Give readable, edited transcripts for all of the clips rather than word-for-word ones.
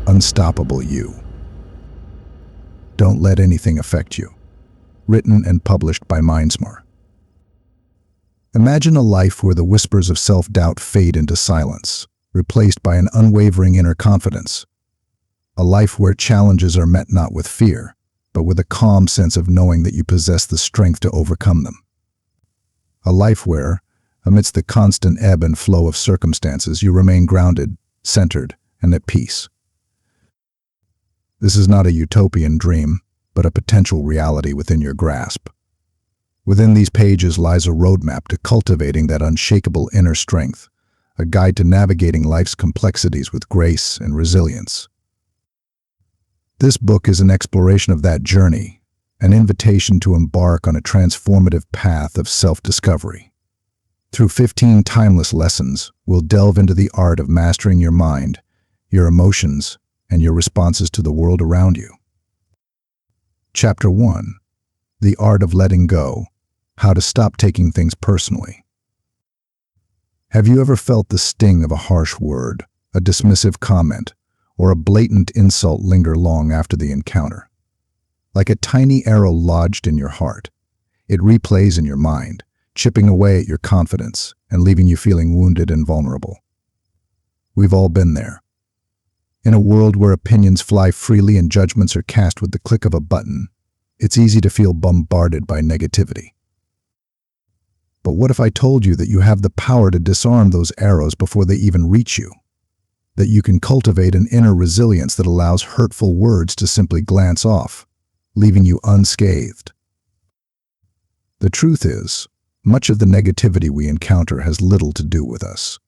Unstoppable You. Don't let anything affect you. Written and published by Mindsmart. Imagine a life where the whispers of self-doubt fade into silence, replaced by an unwavering inner confidence. A life where challenges are met not with fear, but with a calm sense of knowing that you possess the strength to overcome them. A life where, amidst the constant ebb and flow of circumstances, you remain grounded, centered, and at peace. This is not a utopian dream, but a potential reality within your grasp. Within these pages lies a roadmap to cultivating that unshakable inner strength, a guide to navigating life's complexities with grace and resilience. This book is an exploration of that journey, an invitation to embark on a transformative path of self-discovery. Through 15 timeless lessons, we'll delve into the art of mastering your mind, your emotions, and your responses to the world around you. Chapter 1. The Art of Letting Go. How to Stop Taking Things Personally. Have you ever felt the sting of a harsh word, a dismissive comment, or a blatant insult linger long after the encounter? Like a tiny arrow lodged in your heart, it replays in your mind, chipping away at your confidence and leaving you feeling wounded and vulnerable. We've all been there. In a world where opinions fly freely and judgments are cast with the click of a button, it's easy to feel bombarded by negativity. But what if I told you that you have the power to disarm those arrows before they even reach you? That you can cultivate an inner resilience that allows hurtful words to simply glance off, leaving you unscathed? The truth is, much of the negativity we encounter has little to do with us.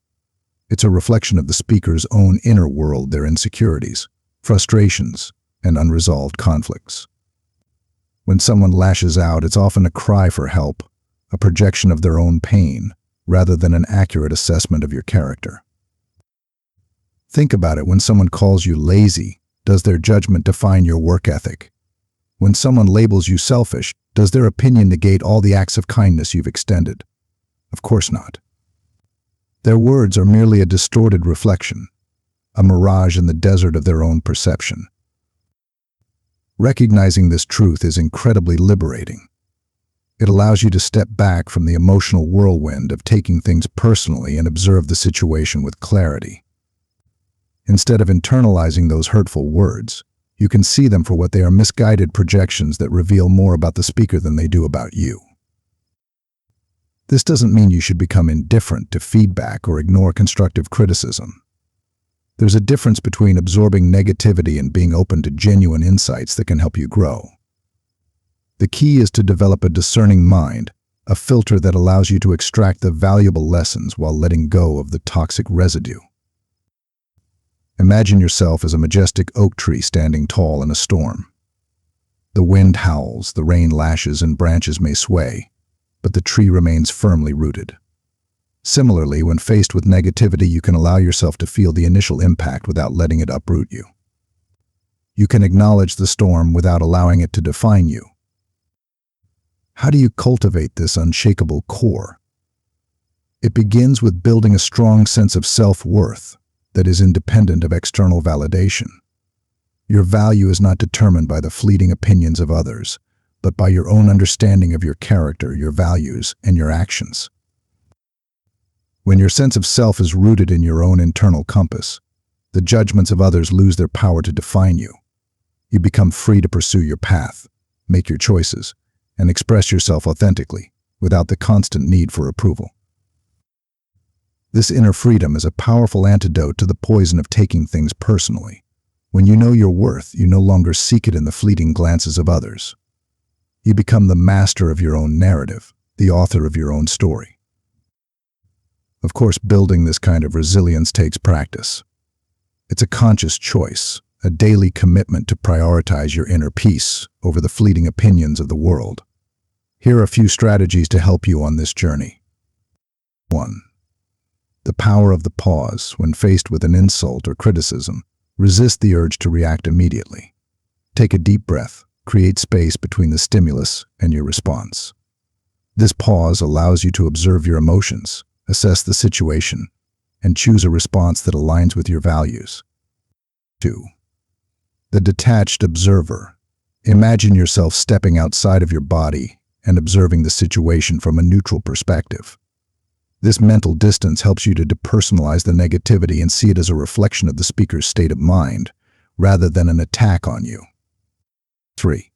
It's a reflection of the speaker's own inner world, their insecurities, frustrations, and unresolved conflicts. When someone lashes out, it's often a cry for help, a projection of their own pain, rather than an accurate assessment of your character. Think about it. When someone calls you lazy, does their judgment define your work ethic? When someone labels you selfish, does their opinion negate all the acts of kindness you've extended? Of course not. Their words are merely a distorted reflection, a mirage in the desert of their own perception. Recognizing this truth is incredibly liberating. It allows you to step back from the emotional whirlwind of taking things personally and observe the situation with clarity. Instead of internalizing those hurtful words, you can see them for what they are: misguided projections that reveal more about the speaker than they do about you. This doesn't mean you should become indifferent to feedback or ignore constructive criticism. There's a difference between absorbing negativity and being open to genuine insights that can help you grow. The key is to develop a discerning mind, a filter that allows you to extract the valuable lessons while letting go of the toxic residue. Imagine yourself as a majestic oak tree standing tall in a storm. The wind howls, the rain lashes, and branches may sway, but the tree remains firmly rooted. Similarly, when faced with negativity, you can allow yourself to feel the initial impact without letting it uproot you. You can acknowledge the storm without allowing it to define you. How do you cultivate this unshakable core? It begins with building a strong sense of self-worth that is independent of external validation. Your value is not determined by the fleeting opinions of others, but by your own understanding of your character, your values, and your actions. When your sense of self is rooted in your own internal compass, the judgments of others lose their power to define you. You become free to pursue your path, make your choices, and express yourself authentically, without the constant need for approval. This inner freedom is a powerful antidote to the poison of taking things personally. When you know your worth, you no longer seek it in the fleeting glances of others. You become the master of your own narrative, the author of your own story. Of course, building this kind of resilience takes practice. It's a conscious choice, a daily commitment to prioritize your inner peace over the fleeting opinions of the world. Here are a few strategies to help you on this journey. 1. The power of the pause. When faced with an insult or criticism, resist the urge to react immediately. Take a deep breath. Create space between the stimulus and your response. This pause allows you to observe your emotions, assess the situation, and choose a response that aligns with your values. 2. The detached observer. Imagine yourself stepping outside of your body and observing the situation from a neutral perspective. This mental distance helps you to depersonalize the negativity and see it as a reflection of the speaker's state of mind, rather than an attack on you. 3.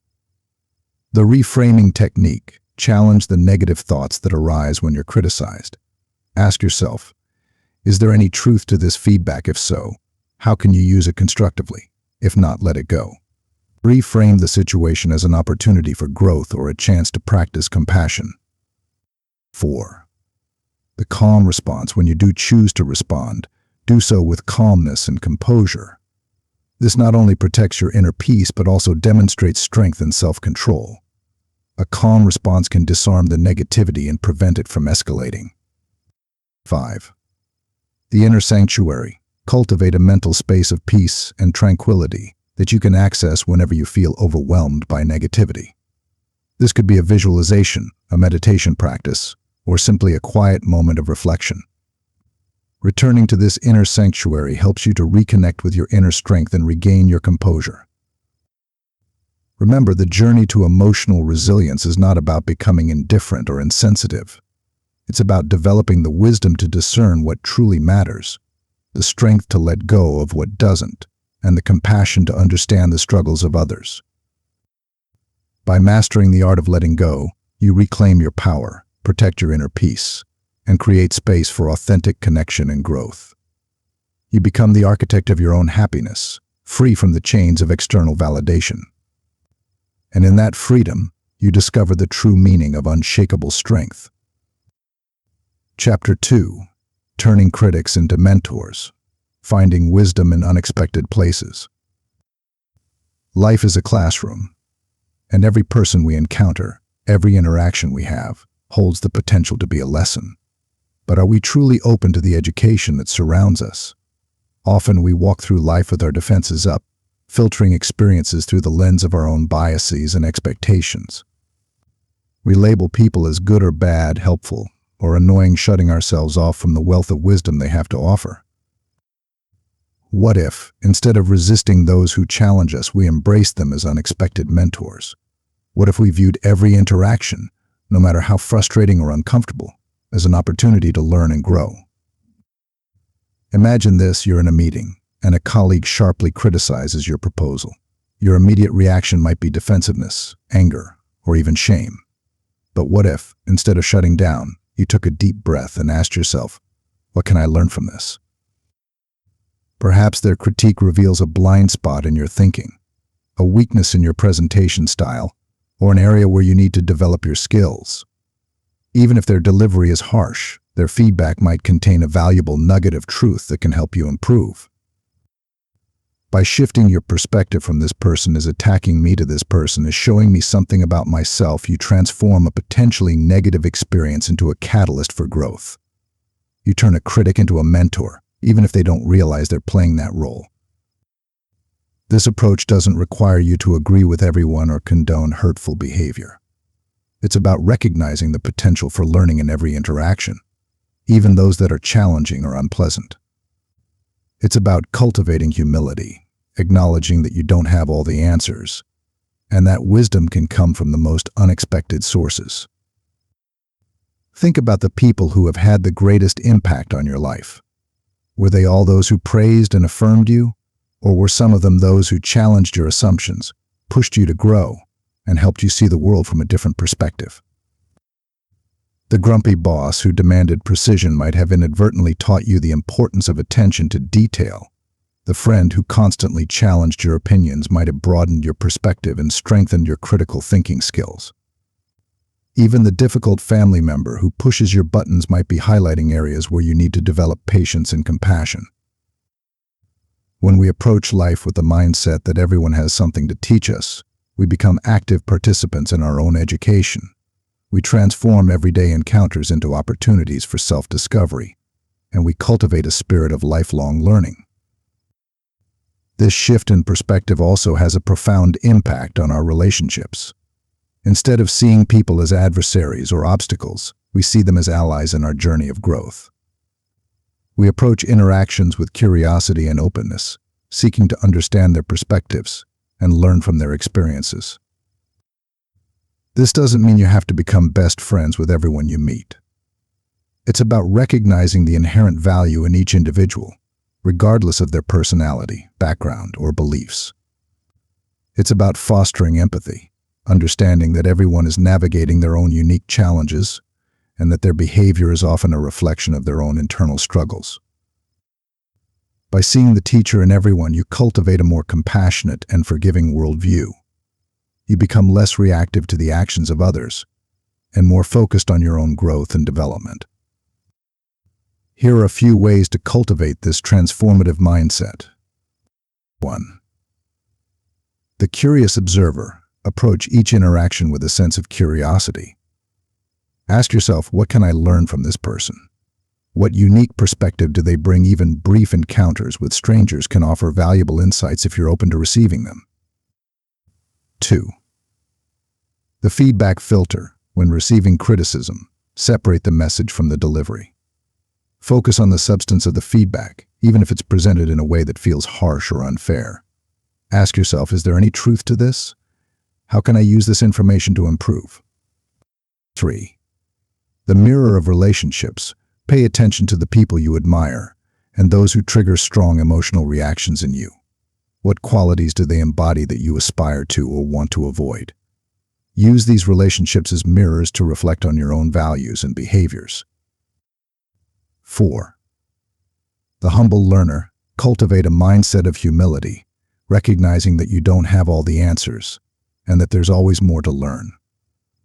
The reframing technique. Challenge the negative thoughts that arise when you're criticized. Ask yourself, is there any truth to this feedback? If so, how can you use it constructively? If not, let it go. Reframe the situation as an opportunity for growth or a chance to practice compassion. 4. The calm response. When you do choose to respond, do so with calmness and composure. This not only protects your inner peace, but also demonstrates strength and self-control. A calm response can disarm the negativity and prevent it from escalating. 5. The inner sanctuary. Cultivate a mental space of peace and tranquility that you can access whenever you feel overwhelmed by negativity. This could be a visualization, a meditation practice, or simply a quiet moment of reflection. Returning to this inner sanctuary helps you to reconnect with your inner strength and regain your composure. Remember, the journey to emotional resilience is not about becoming indifferent or insensitive. It's about developing the wisdom to discern what truly matters, the strength to let go of what doesn't, and the compassion to understand the struggles of others. By mastering the art of letting go, you reclaim your power, protect your inner peace, and create space for authentic connection and growth. You become the architect of your own happiness, free from the chains of external validation. And in that freedom, you discover the true meaning of unshakable strength. Chapter 2. Turning critics into mentors. Finding wisdom in unexpected places. Life is a classroom, and every person we encounter, every interaction we have, holds the potential to be a lesson. But are we truly open to the education that surrounds us? Often we walk through life with our defenses up, filtering experiences through the lens of our own biases and expectations. We label people as good or bad, helpful, or annoying, shutting ourselves off from the wealth of wisdom they have to offer. What if, instead of resisting those who challenge us, we embrace them as unexpected mentors? What if we viewed every interaction, no matter how frustrating or uncomfortable, as an opportunity to learn and grow? Imagine this: you're in a meeting, and a colleague sharply criticizes your proposal. Your immediate reaction might be defensiveness, anger, or even shame. But what if, instead of shutting down, you took a deep breath and asked yourself, what can I learn from this? Perhaps their critique reveals a blind spot in your thinking, a weakness in your presentation style, or an area where you need to develop your skills. Even if their delivery is harsh, their feedback might contain a valuable nugget of truth that can help you improve. By shifting your perspective from "this person is attacking me" to "this person is showing me something about myself," you transform a potentially negative experience into a catalyst for growth. You turn a critic into a mentor, even if they don't realize they're playing that role. This approach doesn't require you to agree with everyone or condone hurtful behavior. It's about recognizing the potential for learning in every interaction, even those that are challenging or unpleasant. It's about cultivating humility, acknowledging that you don't have all the answers, and that wisdom can come from the most unexpected sources. Think about the people who have had the greatest impact on your life. Were they all those who praised and affirmed you, or were some of them those who challenged your assumptions, pushed you to grow, and helped you see the world from a different perspective? The grumpy boss who demanded precision might have inadvertently taught you the importance of attention to detail. The friend who constantly challenged your opinions might have broadened your perspective and strengthened your critical thinking skills. Even the difficult family member who pushes your buttons might be highlighting areas where you need to develop patience and compassion. When we approach life with the mindset that everyone has something to teach us, we become active participants in our own education. We transform everyday encounters into opportunities for self-discovery, and we cultivate a spirit of lifelong learning. This shift in perspective also has a profound impact on our relationships. Instead of seeing people as adversaries or obstacles, we see them as allies in our journey of growth. We approach interactions with curiosity and openness, seeking to understand their perspectives and learn from their experiences. This doesn't mean you have to become best friends with everyone you meet. It's about recognizing the inherent value in each individual, regardless of their personality, background, or beliefs. It's about fostering empathy, understanding that everyone is navigating their own unique challenges and that their behavior is often a reflection of their own internal struggles. By seeing the teacher in everyone, you cultivate a more compassionate and forgiving worldview. You become less reactive to the actions of others and more focused on your own growth and development. Here are a few ways to cultivate this transformative mindset. 1. The curious observer. Approach each interaction with a sense of curiosity. Ask yourself, what can I learn from this person? What unique perspective do they bring? Even brief encounters with strangers can offer valuable insights if you're open to receiving them. 2. The feedback filter. When receiving criticism, separate the message from the delivery. Focus on the substance of the feedback, even if it's presented in a way that feels harsh or unfair. Ask yourself, is there any truth to this? How can I use this information to improve? 3. The mirror of relationships. Pay attention to the people you admire and those who trigger strong emotional reactions in you. What qualities do they embody that you aspire to or want to avoid? Use these relationships as mirrors to reflect on your own values and behaviors. 4. The humble learner. Cultivate a mindset of humility, recognizing that you don't have all the answers and that there's always more to learn.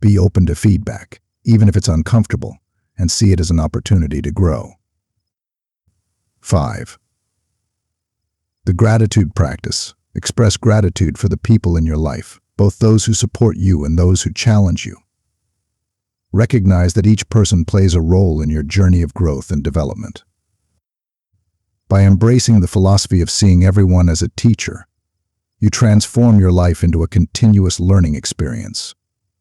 Be open to feedback, even if it's uncomfortable, and see it as an opportunity to grow. 5. The gratitude practice. Express gratitude for the people in your life, both those who support you and those who challenge you. Recognize that each person plays a role in your journey of growth and development. By embracing the philosophy of seeing everyone as a teacher, you transform your life into a continuous learning experience.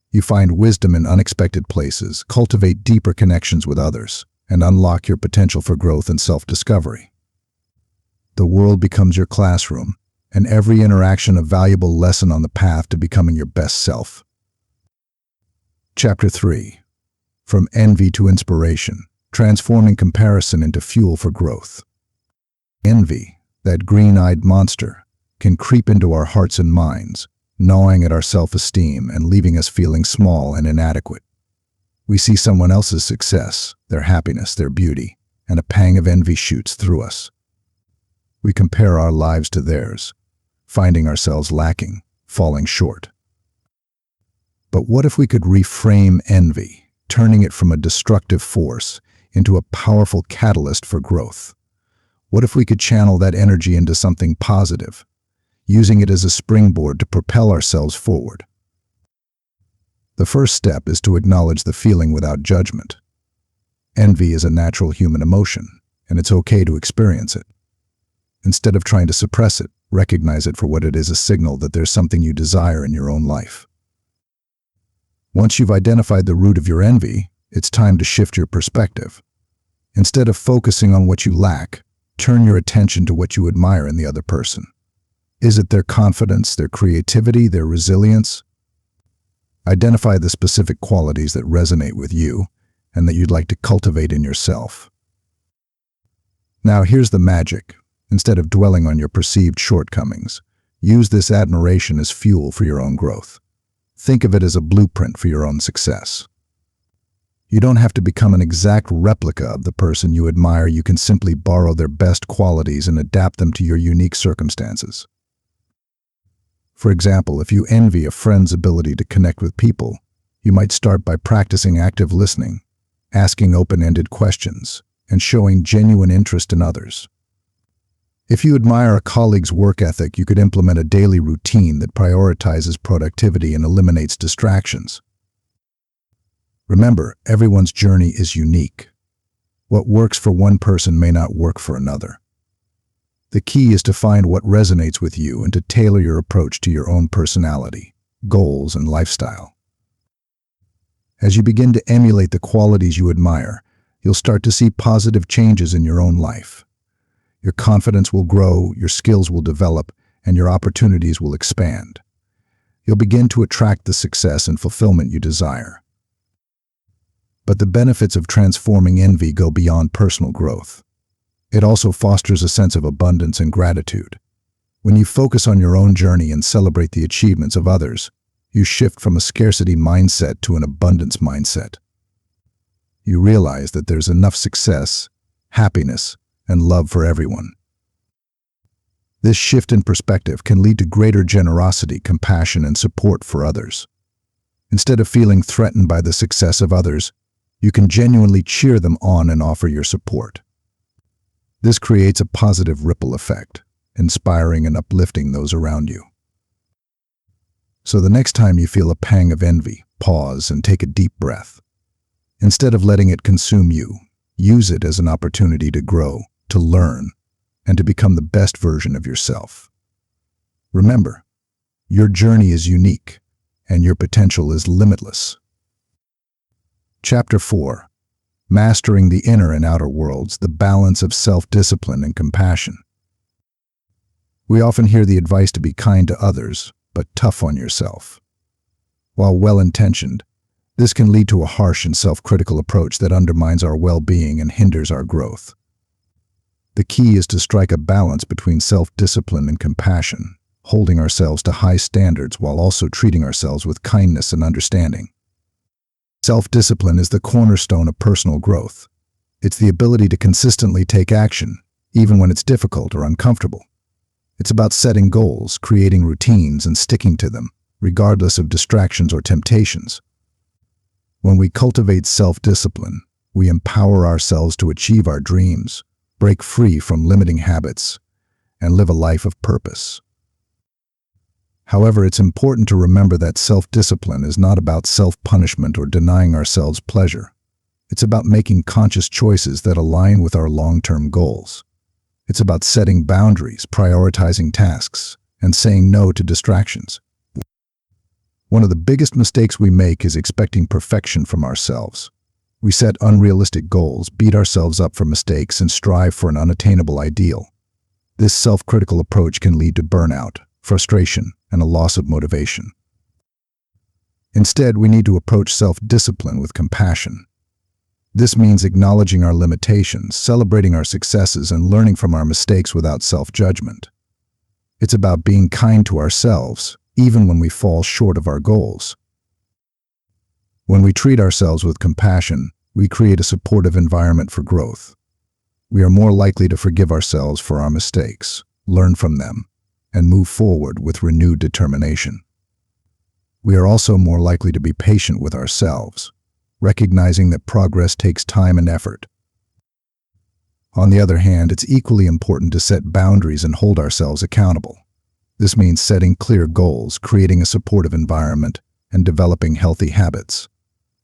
You find wisdom in unexpected places, cultivate deeper connections with others, and unlock your potential for growth and self-discovery. The world becomes your classroom, and every interaction a valuable lesson on the path to becoming your best self. Chapter 3. From envy to inspiration, transforming comparison into fuel for growth. Envy, that green-eyed monster, can creep into our hearts and minds, gnawing at our self-esteem and leaving us feeling small and inadequate. We see someone else's success, their happiness, their beauty, and a pang of envy shoots through us. We compare our lives to theirs, finding ourselves lacking, falling short. But what if we could reframe envy, turning it from a destructive force into a powerful catalyst for growth? What if we could channel that energy into something positive, using it as a springboard to propel ourselves forward? The first step is to acknowledge the feeling without judgment. Envy is a natural human emotion, and it's okay to experience it. Instead of trying to suppress it, recognize it for what it is, a signal that there's something you desire in your own life. Once you've identified the root of your envy, it's time to shift your perspective. Instead of focusing on what you lack, turn your attention to what you admire in the other person. Is it their confidence, their creativity, their resilience? Identify the specific qualities that resonate with you and that you'd like to cultivate in yourself. Now here's the magic. Instead of dwelling on your perceived shortcomings, use this admiration as fuel for your own growth. Think of it as a blueprint for your own success. You don't have to become an exact replica of the person you admire. You can simply borrow their best qualities and adapt them to your unique circumstances. For example, if you envy a friend's ability to connect with people, you might start by practicing active listening, asking open-ended questions, and showing genuine interest in others. If you admire a colleague's work ethic, you could implement a daily routine that prioritizes productivity and eliminates distractions. Remember, everyone's journey is unique. What works for one person may not work for another. The key is to find what resonates with you and to tailor your approach to your own personality, goals, and lifestyle. As you begin to emulate the qualities you admire, you'll start to see positive changes in your own life. Your confidence will grow, your skills will develop, and your opportunities will expand. You'll begin to attract the success and fulfillment you desire. But the benefits of transforming envy go beyond personal growth. It also fosters a sense of abundance and gratitude. When you focus on your own journey and celebrate the achievements of others, you shift from a scarcity mindset to an abundance mindset. You realize that there's enough success, happiness, and love for everyone. This shift in perspective can lead to greater generosity, compassion, and support for others. Instead of feeling threatened by the success of others, you can genuinely cheer them on and offer your support. This creates a positive ripple effect, inspiring and uplifting those around you. So the next time you feel a pang of envy, pause and take a deep breath. Instead of letting it consume you, use it as an opportunity to grow, to learn, and to become the best version of yourself. Remember, your journey is unique, and your potential is limitless. Chapter 4. Mastering the Inner and Outer Worlds, the Balance of Self-Discipline and Compassion. We often hear the advice to be kind to others, but tough on yourself. While well-intentioned, this can lead to a harsh and self-critical approach that undermines our well-being and hinders our growth. The key is to strike a balance between self-discipline and compassion, holding ourselves to high standards while also treating ourselves with kindness and understanding. Self-discipline is the cornerstone of personal growth. It's the ability to consistently take action, even when it's difficult or uncomfortable. It's about setting goals, creating routines, and sticking to them, regardless of distractions or temptations. When we cultivate self-discipline, we empower ourselves to achieve our dreams, break free from limiting habits, and live a life of purpose. However, it's important to remember that self-discipline is not about self-punishment or denying ourselves pleasure. It's about making conscious choices that align with our long-term goals. It's about setting boundaries, prioritizing tasks, and saying no to distractions. One of the biggest mistakes we make is expecting perfection from ourselves. We set unrealistic goals, beat ourselves up for mistakes, and strive for an unattainable ideal. This self-critical approach can lead to burnout, frustration, and a loss of motivation. Instead, we need to approach self-discipline with compassion. This means acknowledging our limitations, celebrating our successes, and learning from our mistakes without self-judgment. It's about being kind to ourselves, even when we fall short of our goals. When we treat ourselves with compassion, we create a supportive environment for growth. We are more likely to forgive ourselves for our mistakes, learn from them, and move forward with renewed determination. We are also more likely to be patient with ourselves, recognizing that progress takes time and effort. On the other hand, it's equally important to set boundaries and hold ourselves accountable. This means setting clear goals, creating a supportive environment, and developing healthy habits.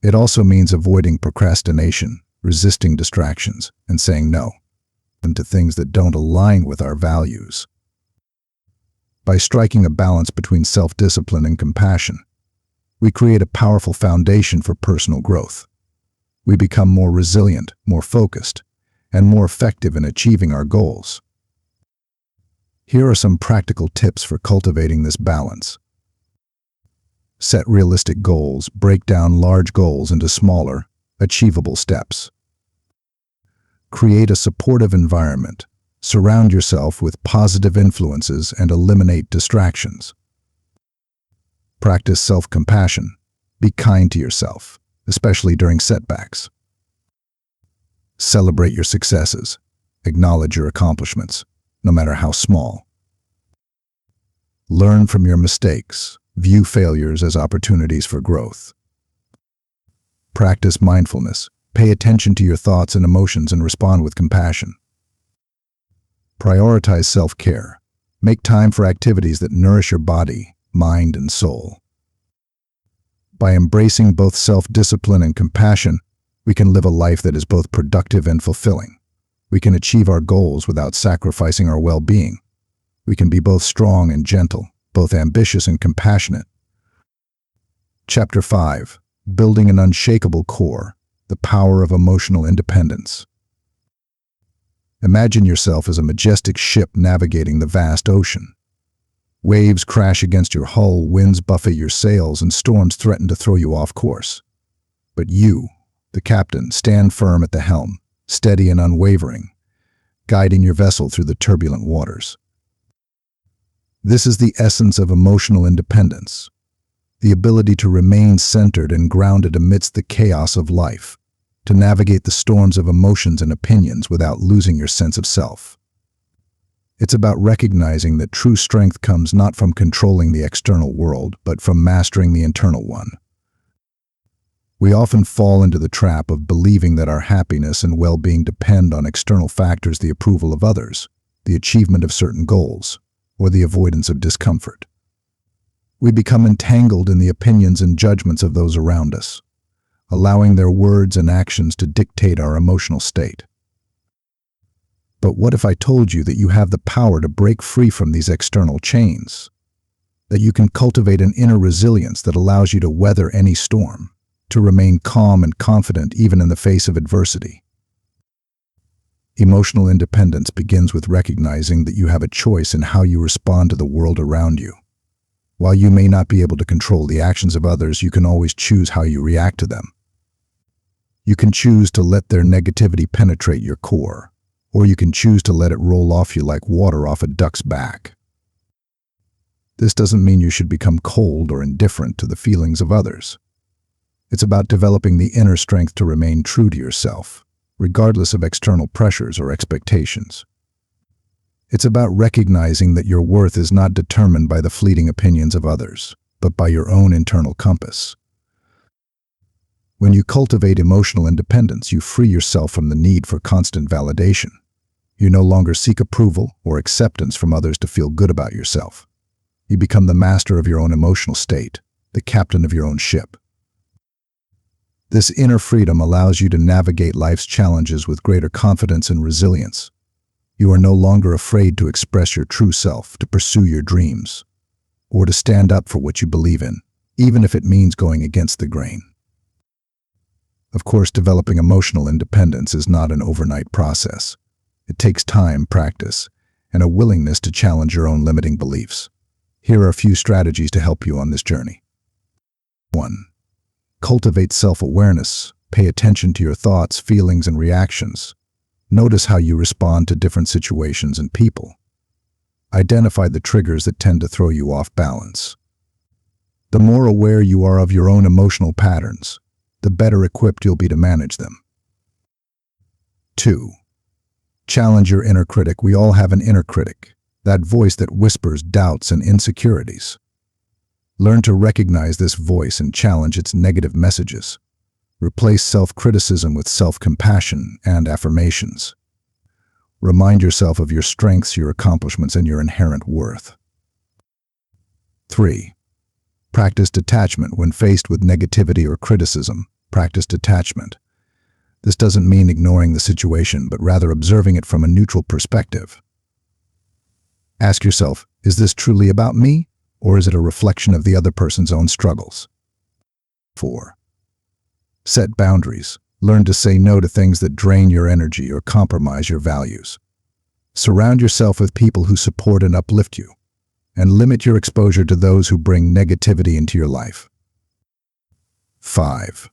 It also means avoiding procrastination, resisting distractions, and saying no to things that don't align with our values. By striking a balance between self-discipline and compassion, we create a powerful foundation for personal growth. We become more resilient, more focused, and more effective in achieving our goals. Here are some practical tips for cultivating this balance. Set realistic goals. Break down large goals into smaller, achievable steps. Create a supportive environment. Surround yourself with positive influences and eliminate distractions. Practice self-compassion. Be kind to yourself, especially during setbacks. Celebrate your successes. Acknowledge your accomplishments, no matter how small. Learn from your mistakes. View failures as opportunities for growth. Practice mindfulness. Pay attention to your thoughts and emotions and respond with compassion. Prioritize self-care. Make time for activities that nourish your body, mind, and soul. By embracing both self-discipline and compassion, we can live a life that is both productive and fulfilling. We can achieve our goals without sacrificing our well-being. We can be both strong and gentle, both ambitious and compassionate. Chapter 5. Building an Unshakable Core, the Power of Emotional Independence. Imagine yourself as a majestic ship navigating the vast ocean. Waves crash against your hull, winds buffet your sails, and storms threaten to throw you off course. But you, the captain, stand firm at the helm, steady and unwavering, guiding your vessel through the turbulent waters. This is the essence of emotional independence, the ability to remain centered and grounded amidst the chaos of life, to navigate the storms of emotions and opinions without losing your sense of self. It's about recognizing that true strength comes not from controlling the external world, but from mastering the internal one. We often fall into the trap of believing that our happiness and well-being depend on external factors, the approval of others, the achievement of certain goals, or the avoidance of discomfort. We become entangled in the opinions and judgments of those around us, allowing their words and actions to dictate our emotional state. But what if I told you that you have the power to break free from these external chains? That you can cultivate an inner resilience that allows you to weather any storm, to remain calm and confident even in the face of adversity? Emotional independence begins with recognizing that you have a choice in how you respond to the world around you. While you may not be able to control the actions of others, you can always choose how you react to them. You can choose to let their negativity penetrate your core, or you can choose to let it roll off you like water off a duck's back. This doesn't mean you should become cold or indifferent to the feelings of others. It's about developing the inner strength to remain true to yourself, regardless of external pressures or expectations. It's about recognizing that your worth is not determined by the fleeting opinions of others, but by your own internal compass. When you cultivate emotional independence, you free yourself from the need for constant validation. You no longer seek approval or acceptance from others to feel good about yourself. You become the master of your own emotional state, the captain of your own ship. This inner freedom allows you to navigate life's challenges with greater confidence and resilience. You are no longer afraid to express your true self, to pursue your dreams, or to stand up for what you believe in, even if it means going against the grain. Of course, developing emotional independence is not an overnight process. It takes time, practice, and a willingness to challenge your own limiting beliefs. Here are a few strategies to help you on this journey. 1. Cultivate self-awareness. Pay attention to your thoughts, feelings, and reactions. Notice how you respond to different situations and people. Identify the triggers that tend to throw you off balance. The more aware you are of your own emotional patterns, the better equipped you'll be to manage them. 2. Challenge your inner critic. We all have an inner critic, that voice that whispers doubts and insecurities. Learn to recognize this voice and challenge its negative messages. Replace self-criticism with self-compassion and affirmations. Remind yourself of your strengths, your accomplishments, and your inherent worth. 3. Practice detachment. When faced with negativity or criticism, practice detachment. This doesn't mean ignoring the situation, but rather observing it from a neutral perspective. Ask yourself, is this truly about me, or is it a reflection of the other person's own struggles? 4. Set boundaries. Learn to say no to things that drain your energy or compromise your values. Surround yourself with people who support and uplift you, and limit your exposure to those who bring negativity into your life. 5.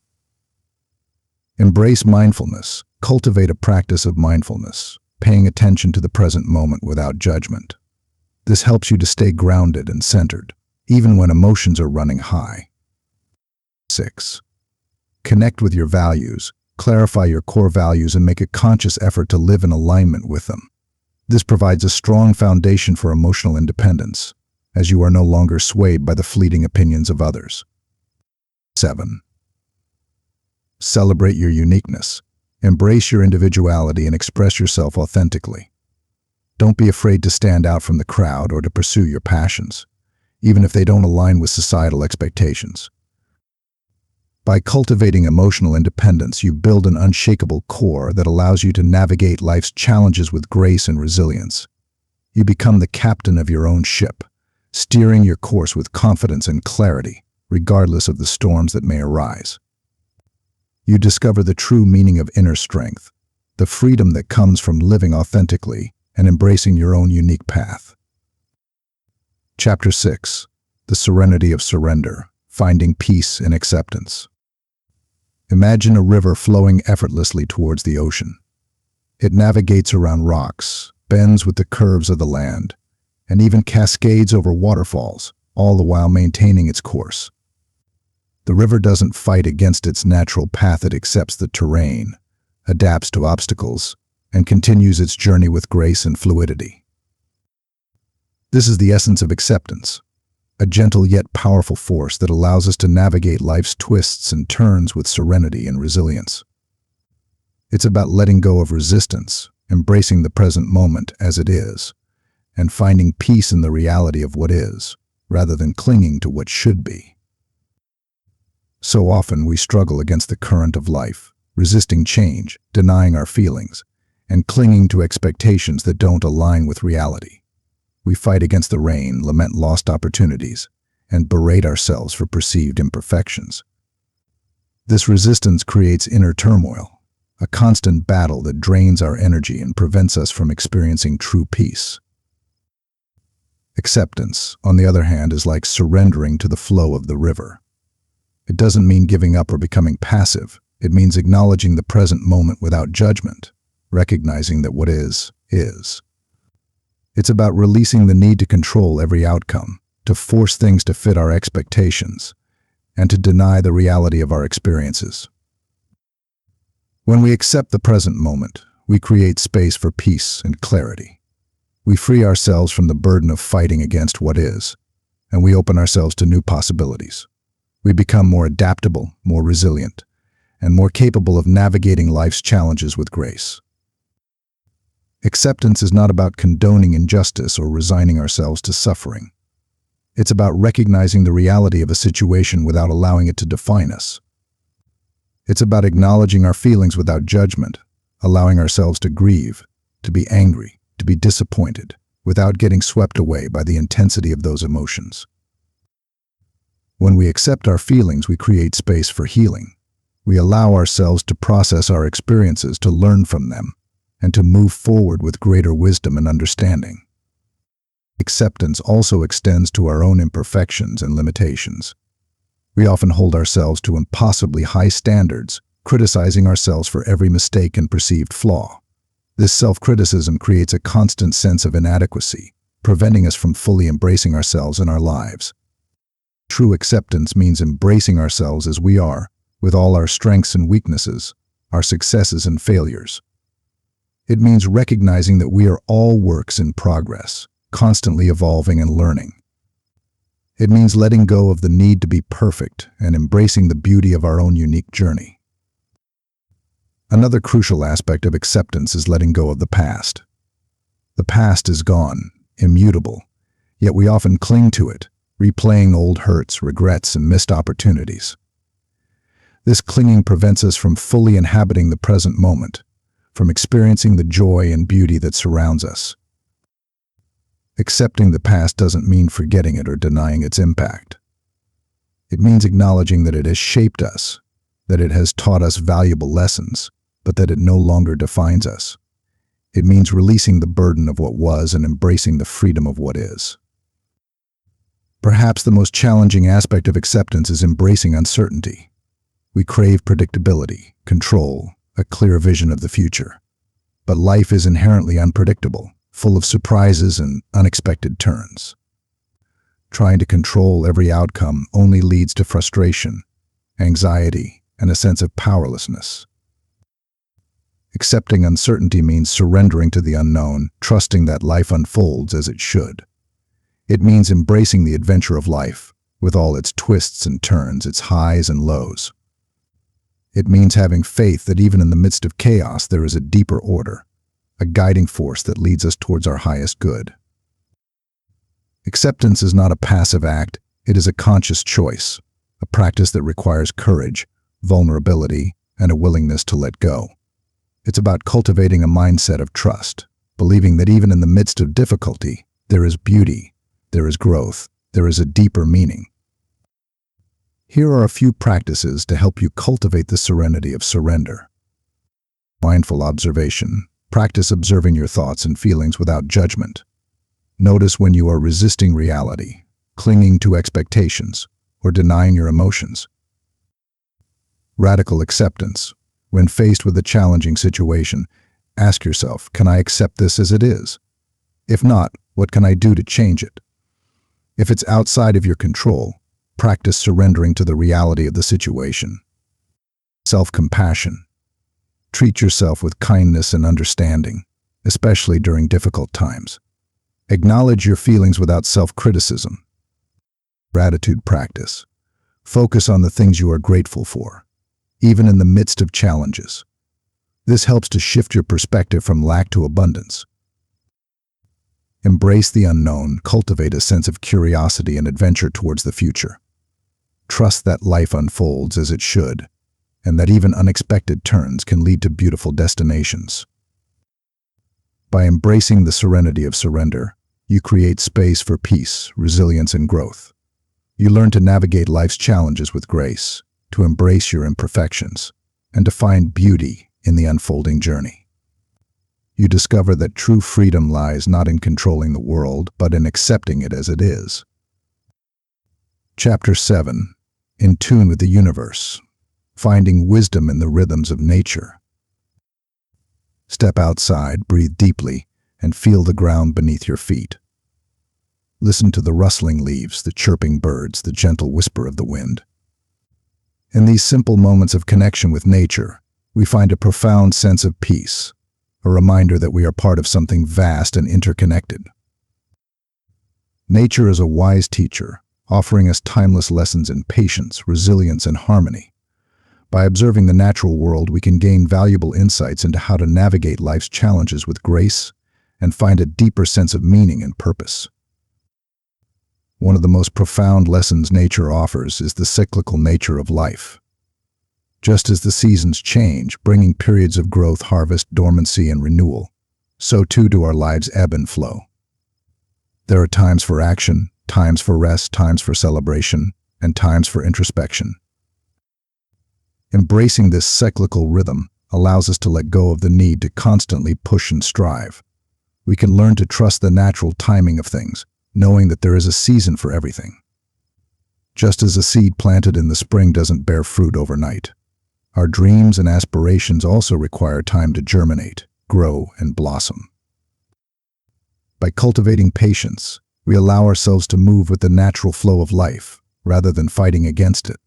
Embrace mindfulness. Cultivate a practice of mindfulness, paying attention to the present moment without judgment. This helps you to stay grounded and centered, even when emotions are running high. 6. Connect with your values. Clarify your core values and make a conscious effort to live in alignment with them. This provides a strong foundation for emotional independence, as you are no longer swayed by the fleeting opinions of others. 7. Celebrate your uniqueness. Embrace your individuality and express yourself authentically. Don't be afraid to stand out from the crowd or to pursue your passions, even if they don't align with societal expectations. By cultivating emotional independence, you build an unshakable core that allows you to navigate life's challenges with grace and resilience. You become the captain of your own ship, steering your course with confidence and clarity, regardless of the storms that may arise. You discover the true meaning of inner strength, the freedom that comes from living authentically and embracing your own unique path. Chapter 6. The Serenity of Surrender, Finding Peace in Acceptance. Imagine a river flowing effortlessly towards the ocean. It navigates around rocks, bends with the curves of the land, and even cascades over waterfalls, all the while maintaining its course. The river doesn't fight against its natural path. It accepts the terrain, adapts to obstacles, and continues its journey with grace and fluidity. This is the essence of acceptance, a gentle yet powerful force that allows us to navigate life's twists and turns with serenity and resilience. It's about letting go of resistance, embracing the present moment as it is, and finding peace in the reality of what is, rather than clinging to what should be. So often we struggle against the current of life, resisting change, denying our feelings, and clinging to expectations that don't align with reality. We fight against the rain, lament lost opportunities, and berate ourselves for perceived imperfections. This resistance creates inner turmoil, a constant battle that drains our energy and prevents us from experiencing true peace. Acceptance, on the other hand, is like surrendering to the flow of the river. It doesn't mean giving up or becoming passive. It means acknowledging the present moment without judgment, recognizing that what is, is. It's about releasing the need to control every outcome, to force things to fit our expectations, and to deny the reality of our experiences. When we accept the present moment, we create space for peace and clarity. We free ourselves from the burden of fighting against what is, and we open ourselves to new possibilities. We become more adaptable, more resilient, and more capable of navigating life's challenges with grace. Acceptance is not about condoning injustice or resigning ourselves to suffering. It's about recognizing the reality of a situation without allowing it to define us. It's about acknowledging our feelings without judgment, allowing ourselves to grieve, to be angry, to be disappointed, without getting swept away by the intensity of those emotions. When we accept our feelings, we create space for healing. We allow ourselves to process our experiences, to learn from them, and to move forward with greater wisdom and understanding. Acceptance also extends to our own imperfections and limitations. We often hold ourselves to impossibly high standards, criticizing ourselves for every mistake and perceived flaw. This self-criticism creates a constant sense of inadequacy, preventing us from fully embracing ourselves and our lives. True acceptance means embracing ourselves as we are, with all our strengths and weaknesses, our successes and failures. It means recognizing that we are all works in progress, constantly evolving and learning. It means letting go of the need to be perfect and embracing the beauty of our own unique journey. Another crucial aspect of acceptance is letting go of the past. The past is gone, immutable, yet we often cling to it, replaying old hurts, regrets, and missed opportunities. This clinging prevents us from fully inhabiting the present moment, from experiencing the joy and beauty that surrounds us. Accepting the past doesn't mean forgetting it or denying its impact. It means acknowledging that it has shaped us, that it has taught us valuable lessons, but that it no longer defines us. It means releasing the burden of what was and embracing the freedom of what is. Perhaps the most challenging aspect of acceptance is embracing uncertainty. We crave predictability, control, a clear vision of the future. But life is inherently unpredictable, full of surprises and unexpected turns. Trying to control every outcome only leads to frustration, anxiety, and a sense of powerlessness. Accepting uncertainty means surrendering to the unknown, trusting that life unfolds as it should. It means embracing the adventure of life, with all its twists and turns, its highs and lows. It means having faith that even in the midst of chaos there is a deeper order, a guiding force that leads us towards our highest good. Acceptance is not a passive act, it is a conscious choice, a practice that requires courage, vulnerability, and a willingness to let go. It's about cultivating a mindset of trust, believing that even in the midst of difficulty, there is beauty, there is growth, there is a deeper meaning. Here are a few practices to help you cultivate the serenity of surrender. Mindful observation. Practice observing your thoughts and feelings without judgment. Notice when you are resisting reality, clinging to expectations, or denying your emotions. Radical acceptance. When faced with a challenging situation, ask yourself, can I accept this as it is? If not, what can I do to change it? If it's outside of your control, practice surrendering to the reality of the situation. Self-compassion. Treat yourself with kindness and understanding, especially during difficult times. Acknowledge your feelings without self-criticism. Gratitude practice. Focus on the things you are grateful for, even in the midst of challenges. This helps to shift your perspective from lack to abundance. Embrace the unknown. Cultivate a sense of curiosity and adventure towards the future. Trust that life unfolds as it should, and that even unexpected turns can lead to beautiful destinations. By embracing the serenity of surrender, you create space for peace, resilience, and growth. You learn to navigate life's challenges with grace, to embrace your imperfections, and to find beauty in the unfolding journey. You discover that true freedom lies not in controlling the world, but in accepting it as it is. Chapter 7. In tune with the universe. Finding wisdom in the rhythms of nature. Step outside, breathe deeply, and feel the ground beneath your feet. Listen to the rustling leaves, the chirping birds, the gentle whisper of the wind. In these simple moments of connection with nature, we find a profound sense of peace, a reminder that we are part of something vast and interconnected. Nature is a wise teacher, offering us timeless lessons in patience, resilience, and harmony. By observing the natural world, we can gain valuable insights into how to navigate life's challenges with grace and find a deeper sense of meaning and purpose. One of the most profound lessons nature offers is the cyclical nature of life. Just as the seasons change, bringing periods of growth, harvest, dormancy, and renewal, so too do our lives ebb and flow. There are times for action, times for rest, times for celebration, and times for introspection. Embracing this cyclical rhythm allows us to let go of the need to constantly push and strive. We can learn to trust the natural timing of things, knowing that there is a season for everything. Just as a seed planted in the spring doesn't bear fruit overnight, our dreams and aspirations also require time to germinate, grow, and blossom. By cultivating patience, we allow ourselves to move with the natural flow of life, rather than fighting against it.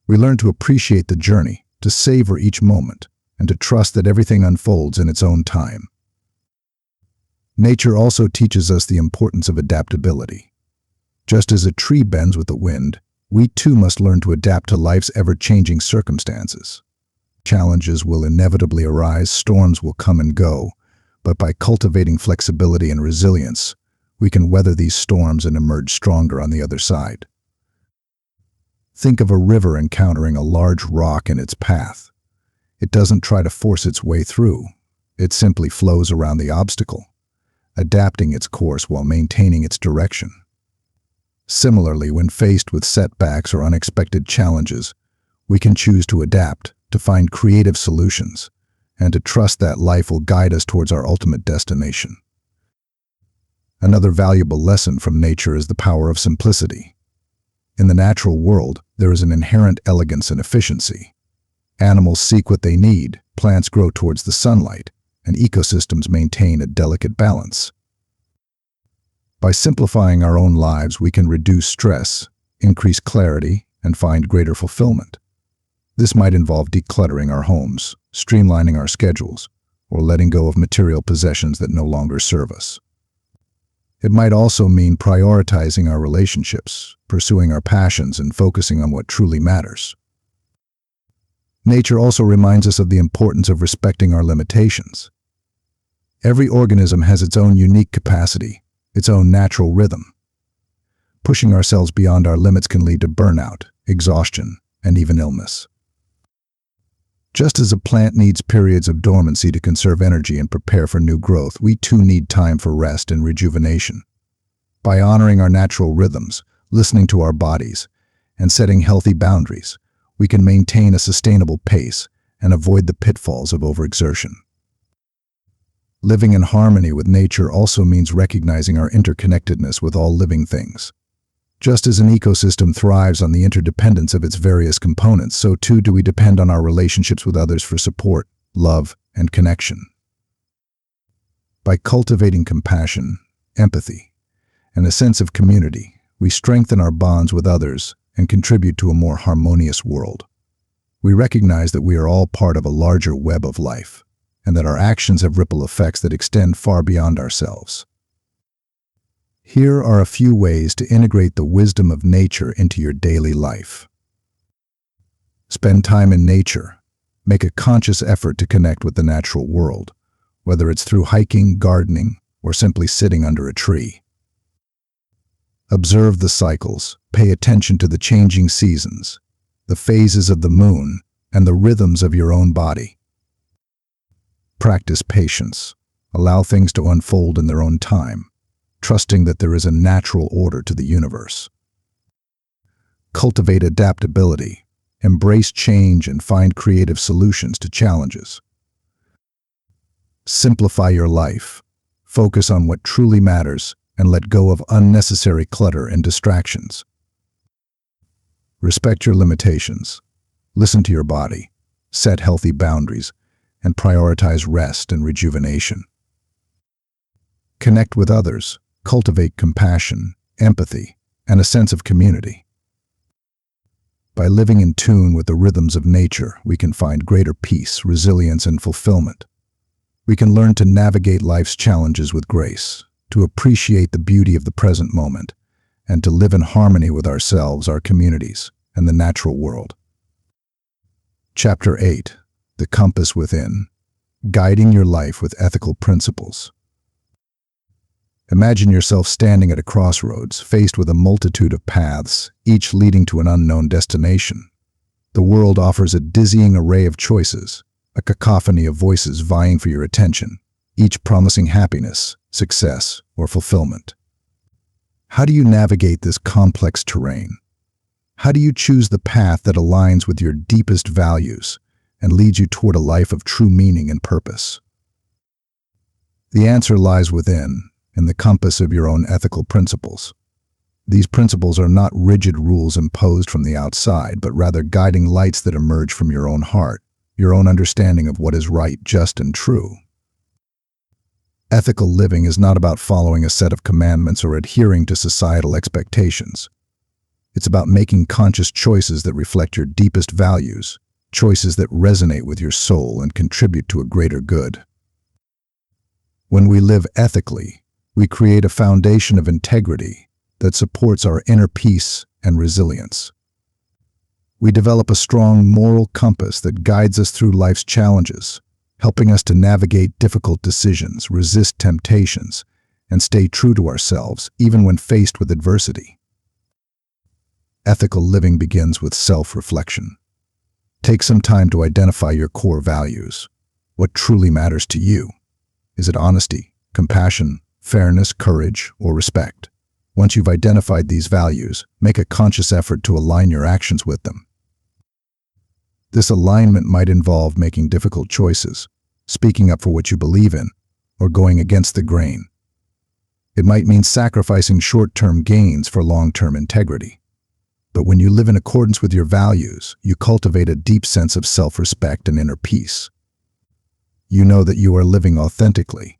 We learn to appreciate the journey, to savor each moment, and to trust that everything unfolds in its own time. Nature also teaches us the importance of adaptability. Just as a tree bends with the wind, we too must learn to adapt to life's ever-changing circumstances. Challenges will inevitably arise, storms will come and go, but by cultivating flexibility and resilience, we can weather these storms and emerge stronger on the other side. Think of a river encountering a large rock in its path. It doesn't try to force its way through. It simply flows around the obstacle, adapting its course while maintaining its direction. Similarly, when faced with setbacks or unexpected challenges, we can choose to adapt, to find creative solutions, and to trust that life will guide us towards our ultimate destination. Another valuable lesson from nature is the power of simplicity. In the natural world, there is an inherent elegance and efficiency. Animals seek what they need, plants grow towards the sunlight, and ecosystems maintain a delicate balance. By simplifying our own lives, we can reduce stress, increase clarity, and find greater fulfillment. This might involve decluttering our homes, streamlining our schedules, or letting go of material possessions that no longer serve us. It might also mean prioritizing our relationships, pursuing our passions, and focusing on what truly matters. Nature also reminds us of the importance of respecting our limitations. Every organism has its own unique capacity, its own natural rhythm. Pushing ourselves beyond our limits can lead to burnout, exhaustion, and even illness. Just as a plant needs periods of dormancy to conserve energy and prepare for new growth, we too need time for rest and rejuvenation. By honoring our natural rhythms, listening to our bodies, and setting healthy boundaries, we can maintain a sustainable pace and avoid the pitfalls of overexertion. Living in harmony with nature also means recognizing our interconnectedness with all living things. Just as an ecosystem thrives on the interdependence of its various components, so too do we depend on our relationships with others for support, love, and connection. By cultivating compassion, empathy, and a sense of community, we strengthen our bonds with others and contribute to a more harmonious world. We recognize that we are all part of a larger web of life, and that our actions have ripple effects that extend far beyond ourselves. Here are a few ways to integrate the wisdom of nature into your daily life. Spend time in nature. Make a conscious effort to connect with the natural world, whether it's through hiking, gardening, or simply sitting under a tree. Observe the cycles. Pay attention to the changing seasons, the phases of the moon, and the rhythms of your own body. Practice patience. Allow things to unfold in their own time, trusting that there is a natural order to the universe. Cultivate adaptability. Embrace change and find creative solutions to challenges. Simplify your life. Focus on what truly matters and let go of unnecessary clutter and distractions. Respect your limitations. Listen to your body. Set healthy boundaries and prioritize rest and rejuvenation. Connect with others. Cultivate compassion, empathy, and a sense of community. By living in tune with the rhythms of nature, we can find greater peace, resilience, and fulfillment. We can learn to navigate life's challenges with grace, to appreciate the beauty of the present moment, and to live in harmony with ourselves, our communities, and the natural world. Chapter 8. The Compass Within. Guiding your life with ethical principles. Imagine yourself standing at a crossroads, faced with a multitude of paths, each leading to an unknown destination. The world offers a dizzying array of choices, a cacophony of voices vying for your attention, each promising happiness, success, or fulfillment. How do you navigate this complex terrain? How do you choose the path that aligns with your deepest values and leads you toward a life of true meaning and purpose? The answer lies within, in the compass of your own ethical principles. These principles are not rigid rules imposed from the outside, but rather guiding lights that emerge from your own heart, your own understanding of what is right, just, and true. Ethical living is not about following a set of commandments or adhering to societal expectations. It's about making conscious choices that reflect your deepest values, choices that resonate with your soul and contribute to a greater good. When we live ethically, we create a foundation of integrity that supports our inner peace and resilience. We develop a strong moral compass that guides us through life's challenges, helping us to navigate difficult decisions, resist temptations, and stay true to ourselves even when faced with adversity. Ethical living begins with self-reflection. Take some time to identify your core values. What truly matters to you? Is it honesty, compassion, fairness, courage, or respect? Once you've identified these values, make a conscious effort to align your actions with them. This alignment might involve making difficult choices, speaking up for what you believe in, or going against the grain. It might mean sacrificing short-term gains for long-term integrity. But when you live in accordance with your values, you cultivate a deep sense of self-respect and inner peace. You know that you are living authentically,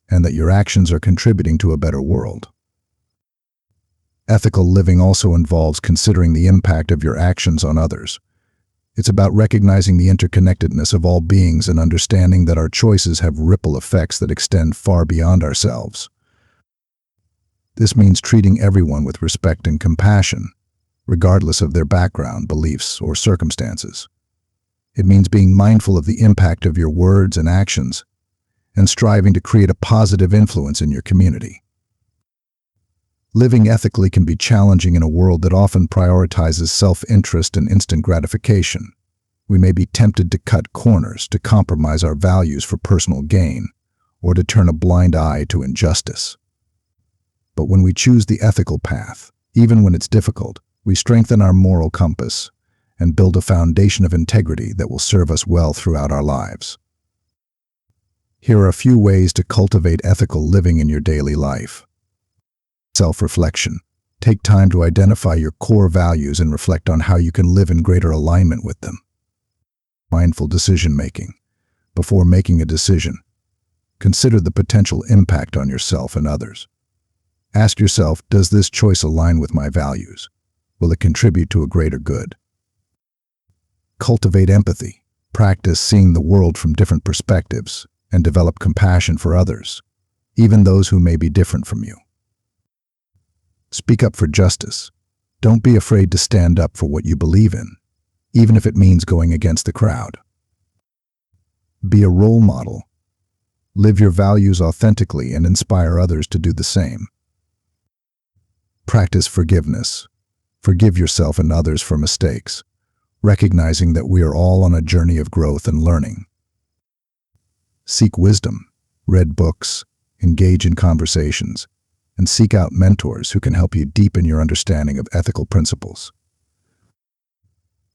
and that your actions are contributing to a better world. Ethical living also involves considering the impact of your actions on others. It's about recognizing the interconnectedness of all beings and understanding that our choices have ripple effects that extend far beyond ourselves. This means treating everyone with respect and compassion, regardless of their background, beliefs, or circumstances. It means being mindful of the impact of your words and actions, and striving to create a positive influence in your community. Living ethically can be challenging in a world that often prioritizes self-interest and instant gratification. We may be tempted to cut corners, to compromise our values for personal gain, or to turn a blind eye to injustice. But when we choose the ethical path, even when it's difficult, we strengthen our moral compass and build a foundation of integrity that will serve us well throughout our lives. Here are a few ways to cultivate ethical living in your daily life. Self-reflection. Take time to identify your core values and reflect on how you can live in greater alignment with them. Mindful decision-making. Before making a decision, consider the potential impact on yourself and others. Ask yourself, does this choice align with my values? Will it contribute to a greater good? Cultivate empathy. Practice seeing the world from different perspectives and develop compassion for others, even those who may be different from you. Speak up for justice. Don't be afraid to stand up for what you believe in, even if it means going against the crowd. Be a role model. Live your values authentically and inspire others to do the same. Practice forgiveness. Forgive yourself and others for mistakes, recognizing that we are all on a journey of growth and learning. Seek wisdom. Read books, engage in conversations, and seek out mentors who can help you deepen your understanding of ethical principles.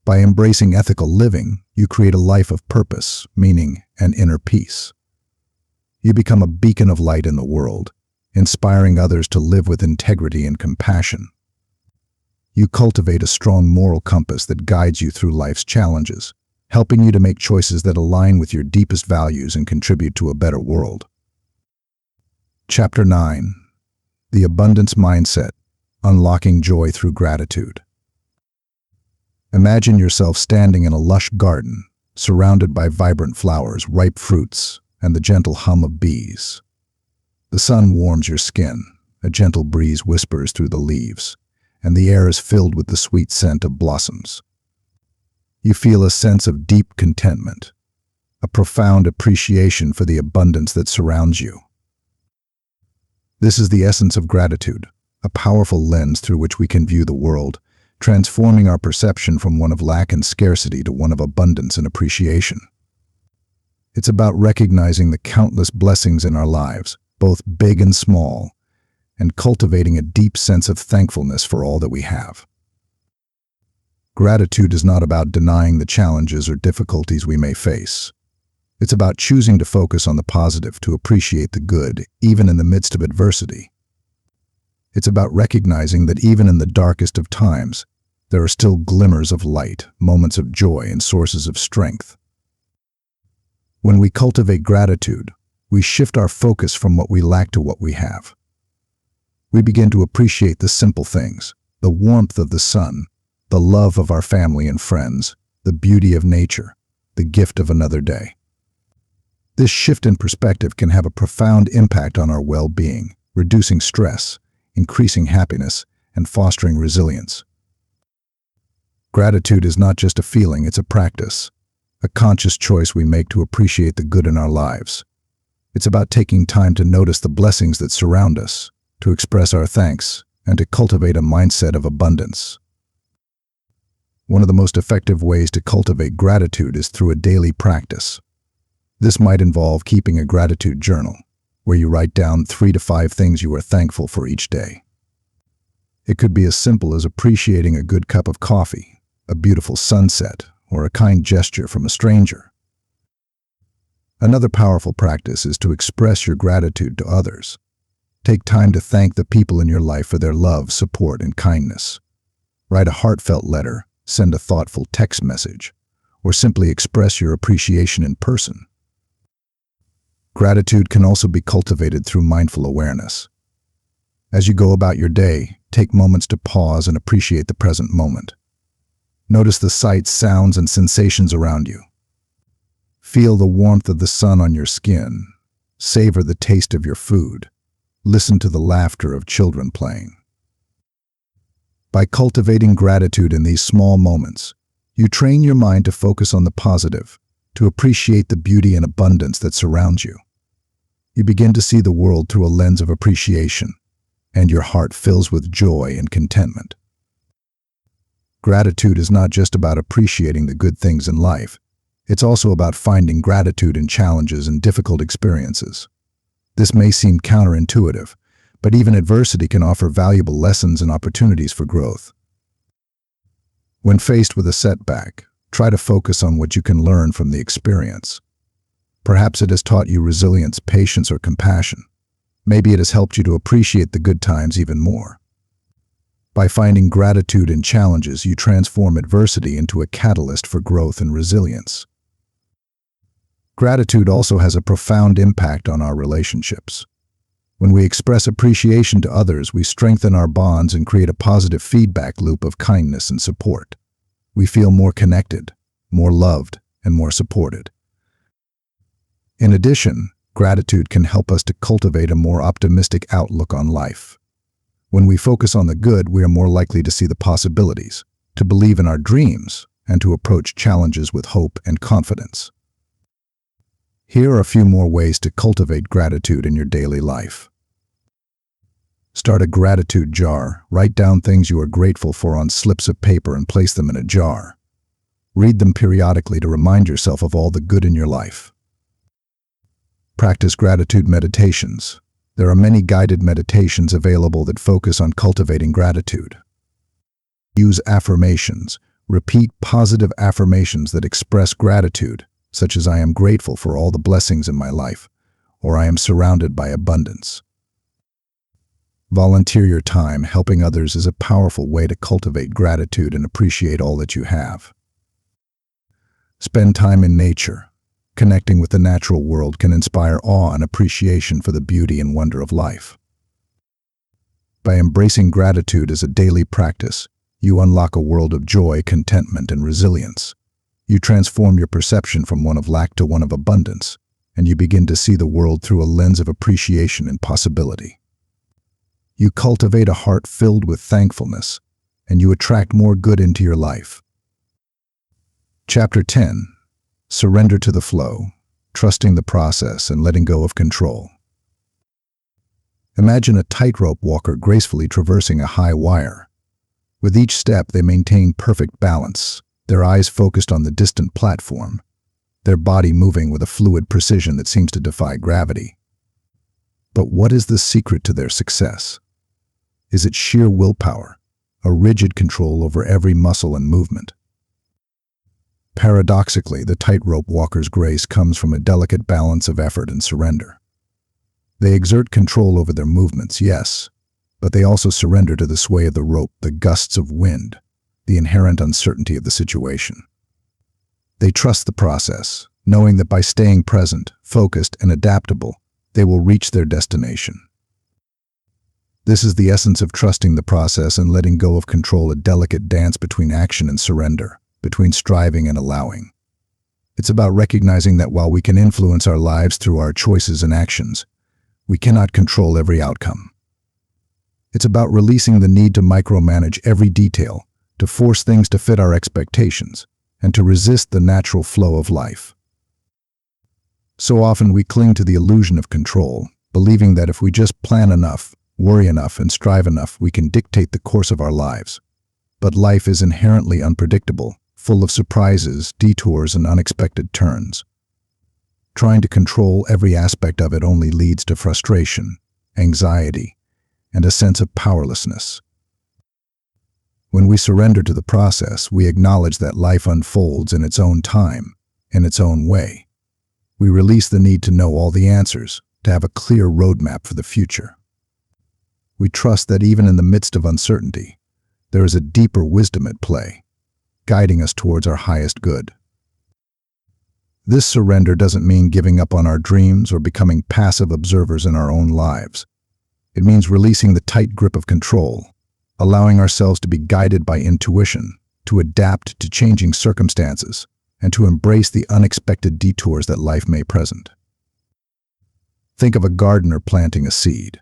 By embracing ethical living, you create a life of purpose, meaning, and inner peace. You become a beacon of light in the world, inspiring others to live with integrity and compassion. You cultivate a strong moral compass that guides you through life's challenges, helping you to make choices that align with your deepest values and contribute to a better world. Chapter 9. The Abundance Mindset. Unlocking Joy Through Gratitude. Imagine yourself standing in a lush garden, surrounded by vibrant flowers, ripe fruits, and the gentle hum of bees. The sun warms your skin, a gentle breeze whispers through the leaves, and the air is filled with the sweet scent of blossoms. You feel a sense of deep contentment, a profound appreciation for the abundance that surrounds you. This is the essence of gratitude, a powerful lens through which we can view the world, transforming our perception from one of lack and scarcity to one of abundance and appreciation. It's about recognizing the countless blessings in our lives, both big and small, and cultivating a deep sense of thankfulness for all that we have. Gratitude is not about denying the challenges or difficulties we may face. It's about choosing to focus on the positive, to appreciate the good, even in the midst of adversity. It's about recognizing that even in the darkest of times, there are still glimmers of light, moments of joy, and sources of strength. When we cultivate gratitude, we shift our focus from what we lack to what we have. We begin to appreciate the simple things, the warmth of the sun, the love of our family and friends, the beauty of nature, the gift of another day. This shift in perspective can have a profound impact on our well-being, reducing stress, increasing happiness, and fostering resilience. Gratitude is not just a feeling, it's a practice, a conscious choice we make to appreciate the good in our lives. It's about taking time to notice the blessings that surround us, to express our thanks, and to cultivate a mindset of abundance. One of the most effective ways to cultivate gratitude is through a daily practice. This might involve keeping a gratitude journal, where you write down 3 to 5 things you are thankful for each day. It could be as simple as appreciating a good cup of coffee, a beautiful sunset, or a kind gesture from a stranger. Another powerful practice is to express your gratitude to others. Take time to thank the people in your life for their love, support, and kindness. Write a heartfelt letter, send a thoughtful text message, or simply express your appreciation in person. Gratitude can also be cultivated through mindful awareness. As you go about your day, take moments to pause and appreciate the present moment. Notice the sights, sounds, and sensations around you. Feel the warmth of the sun on your skin. Savor the taste of your food. Listen to the laughter of children playing. By cultivating gratitude in these small moments, you train your mind to focus on the positive, to appreciate the beauty and abundance that surrounds you. You begin to see the world through a lens of appreciation, and your heart fills with joy and contentment. Gratitude is not just about appreciating the good things in life. It's also about finding gratitude in challenges and difficult experiences. This may seem counterintuitive, but even adversity can offer valuable lessons and opportunities for growth. When faced with a setback, try to focus on what you can learn from the experience. Perhaps it has taught you resilience, patience, or compassion. Maybe it has helped you to appreciate the good times even more. By finding gratitude in challenges, you transform adversity into a catalyst for growth and resilience. Gratitude also has a profound impact on our relationships. When we express appreciation to others, we strengthen our bonds and create a positive feedback loop of kindness and support. We feel more connected, more loved, and more supported. In addition, gratitude can help us to cultivate a more optimistic outlook on life. When we focus on the good, we are more likely to see the possibilities, to believe in our dreams, and to approach challenges with hope and confidence. Here are a few more ways to cultivate gratitude in your daily life. Start a gratitude jar. Write down things you are grateful for on slips of paper and place them in a jar. Read them periodically to remind yourself of all the good in your life. Practice gratitude meditations. There are many guided meditations available that focus on cultivating gratitude. Use affirmations. Repeat positive affirmations that express gratitude, such as "I am grateful for all the blessings in my life," or "I am surrounded by abundance." Volunteer your time. Helping others is a powerful way to cultivate gratitude and appreciate all that you have. Spend time in nature. Connecting with the natural world can inspire awe and appreciation for the beauty and wonder of life. By embracing gratitude as a daily practice, you unlock a world of joy, contentment, and resilience. You transform your perception from one of lack to one of abundance, and you begin to see the world through a lens of appreciation and possibility. You cultivate a heart filled with thankfulness, and you attract more good into your life. Chapter 10. Surrender to the flow, trusting the process and letting go of control. Imagine a tightrope walker gracefully traversing a high wire. With each step, they maintain perfect balance, their eyes focused on the distant platform, their body moving with a fluid precision that seems to defy gravity. But what is the secret to their success? Is it sheer willpower, a rigid control over every muscle and movement? Paradoxically, the tightrope walker's grace comes from a delicate balance of effort and surrender. They exert control over their movements, yes, but they also surrender to the sway of the rope, the gusts of wind, the inherent uncertainty of the situation. They trust the process, knowing that by staying present, focused, and adaptable, they will reach their destination. This is the essence of trusting the process and letting go of control, a delicate dance between action and surrender, between striving and allowing. It's about recognizing that while we can influence our lives through our choices and actions, we cannot control every outcome. It's about releasing the need to micromanage every detail, to force things to fit our expectations, and to resist the natural flow of life. So often we cling to the illusion of control, believing that if we just plan enough, worry enough, and strive enough, we can dictate the course of our lives. But life is inherently unpredictable, full of surprises, detours, and unexpected turns. Trying to control every aspect of it only leads to frustration, anxiety, and a sense of powerlessness. When we surrender to the process, we acknowledge that life unfolds in its own time, in its own way. We release the need to know all the answers, to have a clear roadmap for the future. We trust that even in the midst of uncertainty, there is a deeper wisdom at play, guiding us towards our highest good. This surrender doesn't mean giving up on our dreams or becoming passive observers in our own lives. It means releasing the tight grip of control, allowing ourselves to be guided by intuition, to adapt to changing circumstances, and to embrace the unexpected detours that life may present. Think of a gardener planting a seed.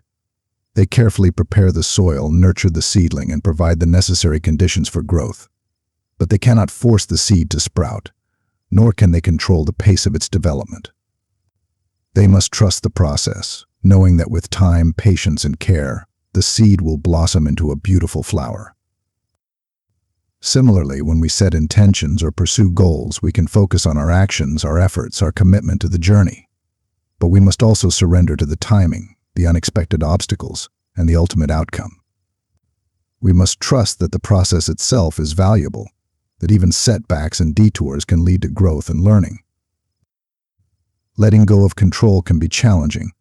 They carefully prepare the soil, nurture the seedling, and provide the necessary conditions for growth. But they cannot force the seed to sprout, nor can they control the pace of its development. They must trust the process, knowing that with time, patience, and care, the seed will blossom into a beautiful flower. Similarly, when we set intentions or pursue goals, we can focus on our actions, our efforts, our commitment to the journey. But we must also surrender to the timing, the unexpected obstacles, and the ultimate outcome. We must trust that the process itself is valuable, that even setbacks and detours can lead to growth and learning. Letting go of control can be challenging,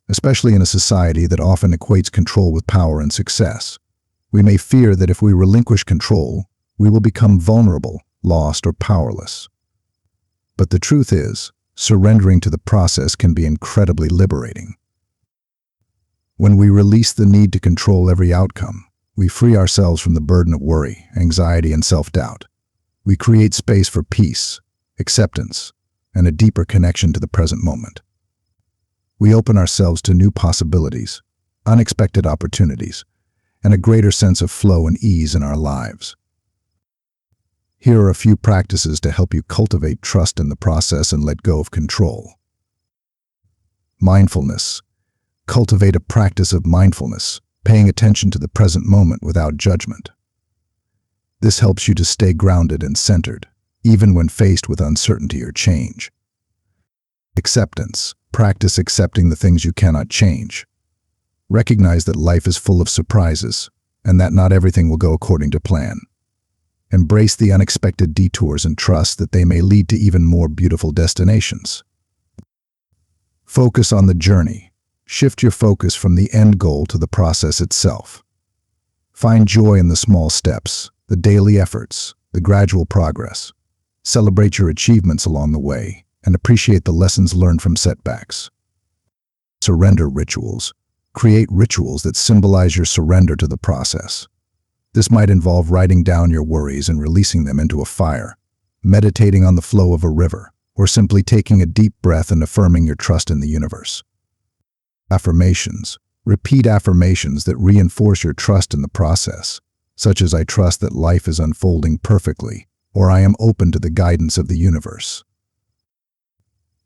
especially in a society that often equates control with power and success. We may fear that if we relinquish control, we will become vulnerable, lost, or powerless. But the truth is, surrendering to the process can be incredibly liberating. When we release the need to control every outcome, we free ourselves from the burden of worry, anxiety, and self-doubt. We create space for peace, acceptance, and a deeper connection to the present moment. We open ourselves to new possibilities, unexpected opportunities, and a greater sense of flow and ease in our lives. Here are a few practices to help you cultivate trust in the process and let go of control. Mindfulness. Cultivate a practice of mindfulness, paying attention to the present moment without judgment. This helps you to stay grounded and centered, even when faced with uncertainty or change. Acceptance. Practice accepting the things you cannot change. Recognize that life is full of surprises, and that not everything will go according to plan. Embrace the unexpected detours and trust that they may lead to even more beautiful destinations. Focus on the journey. Shift your focus from the end goal to the process itself. Find joy in the small steps, the daily efforts, the gradual progress. Celebrate your achievements along the way and appreciate the lessons learned from setbacks. Surrender rituals. Create rituals that symbolize your surrender to the process. This might involve writing down your worries and releasing them into a fire, meditating on the flow of a river, or simply taking a deep breath and affirming your trust in the universe. Affirmations. Repeat affirmations that reinforce your trust in the process, such as "I trust that life is unfolding perfectly," or "I am open to the guidance of the universe."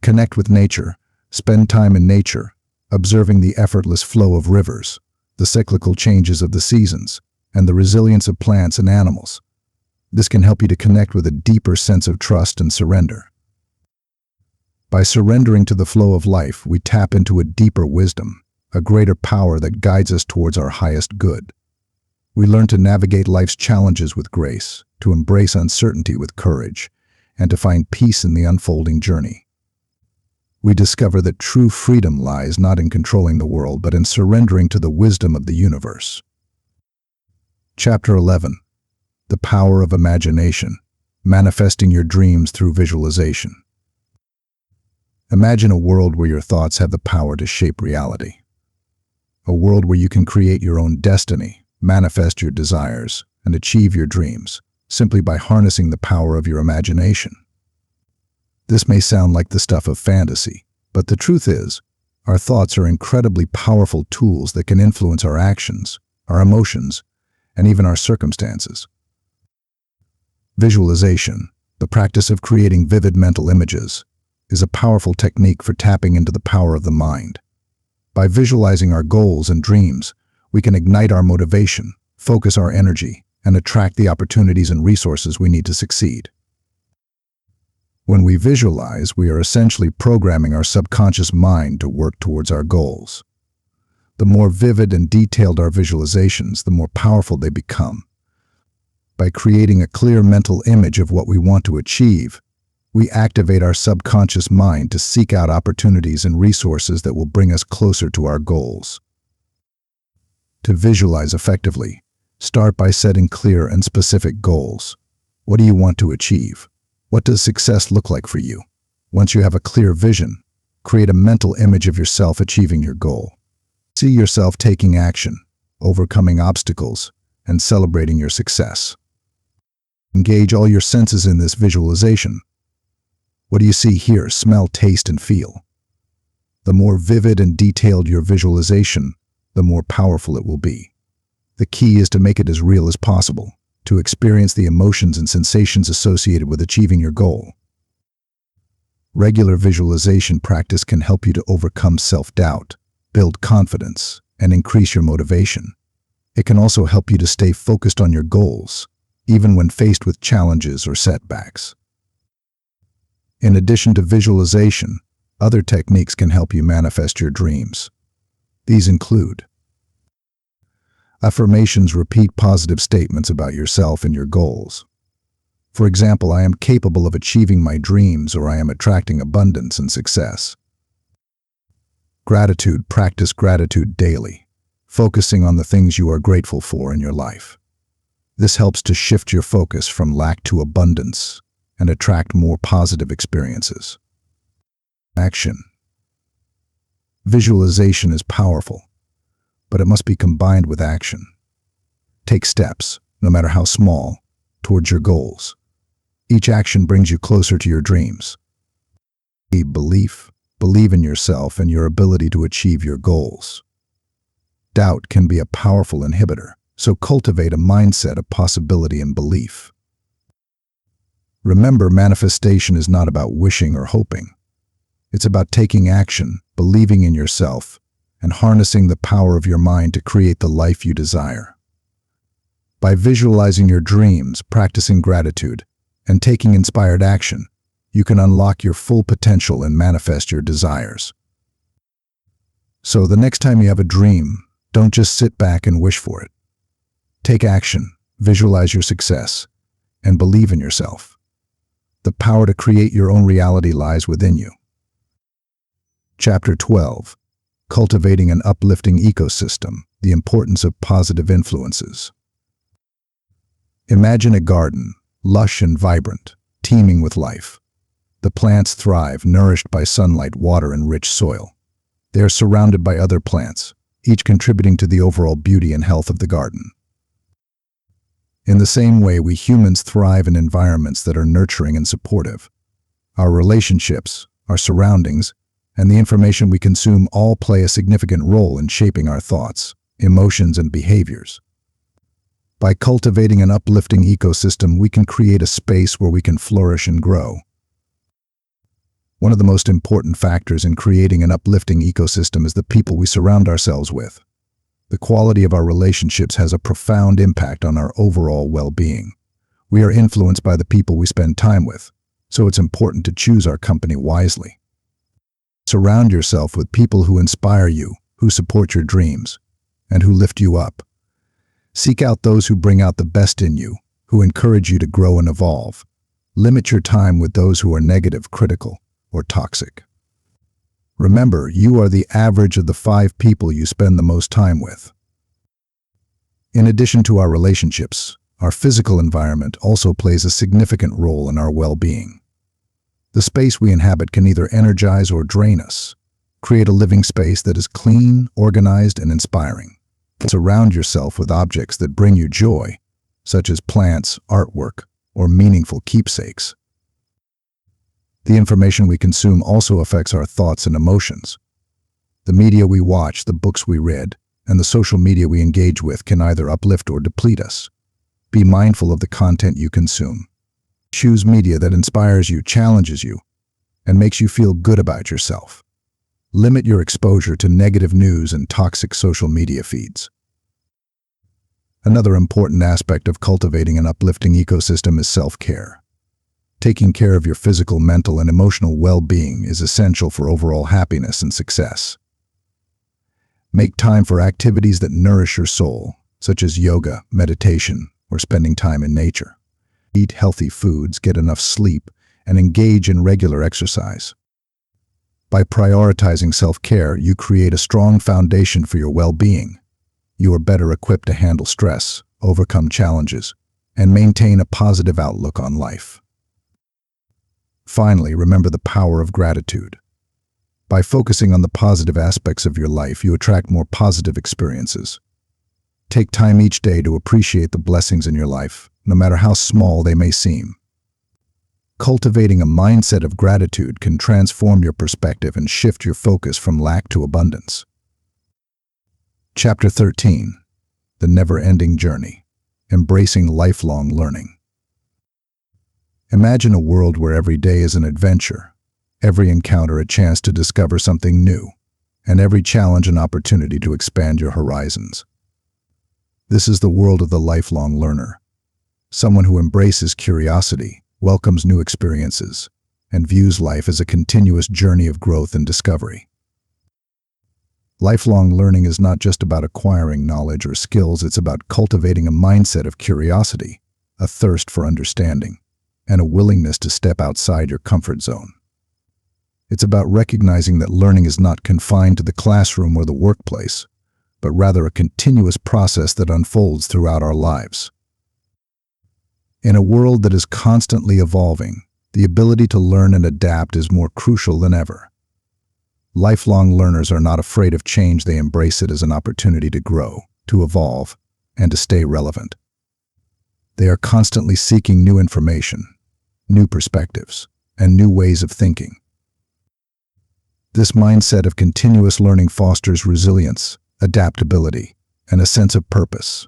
Connect with nature. Spend time in nature, observing the effortless flow of rivers, the cyclical changes of the seasons, and the resilience of plants and animals. This can help you to connect with a deeper sense of trust and surrender. By surrendering to the flow of life, we tap into a deeper wisdom, a greater power that guides us towards our highest good. We learn to navigate life's challenges with grace, to embrace uncertainty with courage, and to find peace in the unfolding journey. We discover that true freedom lies not in controlling the world, but in surrendering to the wisdom of the universe. Chapter 11. The Power of Imagination. Manifesting your dreams through visualization. Imagine a world where your thoughts have the power to shape reality. A world where you can create your own destiny, manifest your desires, and achieve your dreams, simply by harnessing the power of your imagination. This may sound like the stuff of fantasy, but the truth is, our thoughts are incredibly powerful tools that can influence our actions, our emotions, and even our circumstances. Visualization, the practice of creating vivid mental images, is a powerful technique for tapping into the power of the mind. By visualizing our goals and dreams, we can ignite our motivation, focus our energy, and attract the opportunities and resources we need to succeed. When we visualize, we are essentially programming our subconscious mind to work towards our goals. The more vivid and detailed our visualizations, the more powerful they become. By creating a clear mental image of what we want to achieve, we activate our subconscious mind to seek out opportunities and resources that will bring us closer to our goals. To visualize effectively, start by setting clear and specific goals. What do you want to achieve? What does success look like for you? Once you have a clear vision, create a mental image of yourself achieving your goal. See yourself taking action, overcoming obstacles, and celebrating your success. Engage all your senses in this visualization. What do you see, hear, smell, taste, and feel? The more vivid and detailed your visualization, the more powerful it will be. The key is to make it as real as possible, to experience the emotions and sensations associated with achieving your goal. Regular visualization practice can help you to overcome self-doubt, build confidence, and increase your motivation. It can also help you to stay focused on your goals, even when faced with challenges or setbacks. In addition to visualization, other techniques can help you manifest your dreams. These include affirmations. Repeat positive statements about yourself and your goals. For example, I am capable of achieving my dreams, or I am attracting abundance and success. Gratitude. Practice gratitude daily, focusing on the things you are grateful for in your life. This helps to shift your focus from lack to abundance and attract more positive experiences. Action. Visualization is powerful, but it must be combined with action. Take steps, no matter how small, towards your goals. Each action brings you closer to your dreams. Belief. Believe in yourself and your ability to achieve your goals. Doubt can be a powerful inhibitor, so cultivate a mindset of possibility and belief. Remember, manifestation is not about wishing or hoping. It's about taking action, believing in yourself, and harnessing the power of your mind to create the life you desire. By visualizing your dreams, practicing gratitude, and taking inspired action, you can unlock your full potential and manifest your desires. So the next time you have a dream, don't just sit back and wish for it. Take action, visualize your success, and believe in yourself. The power to create your own reality lies within you. Chapter 12. Cultivating an uplifting ecosystem, the importance of positive influences. Imagine a garden, lush and vibrant, teeming with life. The plants thrive, nourished by sunlight, water, and rich soil. They are surrounded by other plants, each contributing to the overall beauty and health of the garden. In the same way, we humans thrive in environments that are nurturing and supportive. Our relationships, our surroundings, and the information we consume all play a significant role in shaping our thoughts, emotions, and behaviors. By cultivating an uplifting ecosystem, we can create a space where we can flourish and grow. One of the most important factors in creating an uplifting ecosystem is the people we surround ourselves with. The quality of our relationships has a profound impact on our overall well-being. We are influenced by the people we spend time with, so it's important to choose our company wisely. Surround yourself with people who inspire you, who support your dreams, and who lift you up. Seek out those who bring out the best in you, who encourage you to grow and evolve. Limit your time with those who are negative, critical, or toxic. Remember, you are the average of the 5 people you spend the most time with. In addition to our relationships, our physical environment also plays a significant role in our well-being. The space we inhabit can either energize or drain us. Create a living space that is clean, organized, and inspiring. Surround yourself with objects that bring you joy, such as plants, artwork, or meaningful keepsakes. The information we consume also affects our thoughts and emotions. The media we watch, the books we read, and the social media we engage with can either uplift or deplete us. Be mindful of the content you consume. Choose media that inspires you, challenges you, and makes you feel good about yourself. Limit your exposure to negative news and toxic social media feeds. Another important aspect of cultivating an uplifting ecosystem is self-care. Taking care of your physical, mental, and emotional well-being is essential for overall happiness and success. Make time for activities that nourish your soul, such as yoga, meditation, or spending time in nature. Eat healthy foods, get enough sleep, and engage in regular exercise. By prioritizing self-care, you create a strong foundation for your well-being. You are better equipped to handle stress, overcome challenges, and maintain a positive outlook on life. Finally, remember the power of gratitude. By focusing on the positive aspects of your life, you attract more positive experiences. Take time each day to appreciate the blessings in your life, no matter how small they may seem. Cultivating a mindset of gratitude can transform your perspective and shift your focus from lack to abundance. Chapter 13. The Never-Ending Journey. Embracing Lifelong Learning. Imagine a world where every day is an adventure, every encounter a chance to discover something new, and every challenge an opportunity to expand your horizons. This is the world of the lifelong learner, someone who embraces curiosity, welcomes new experiences, and views life as a continuous journey of growth and discovery. Lifelong learning is not just about acquiring knowledge or skills, it's about cultivating a mindset of curiosity, a thirst for understanding, and a willingness to step outside your comfort zone. It's about recognizing that learning is not confined to the classroom or the workplace, but rather a continuous process that unfolds throughout our lives. In a world that is constantly evolving, the ability to learn and adapt is more crucial than ever. Lifelong learners are not afraid of change. They embrace it as an opportunity to grow, to evolve, and to stay relevant. They are constantly seeking new information, new perspectives, and new ways of thinking. This mindset of continuous learning fosters resilience, adaptability, and a sense of purpose.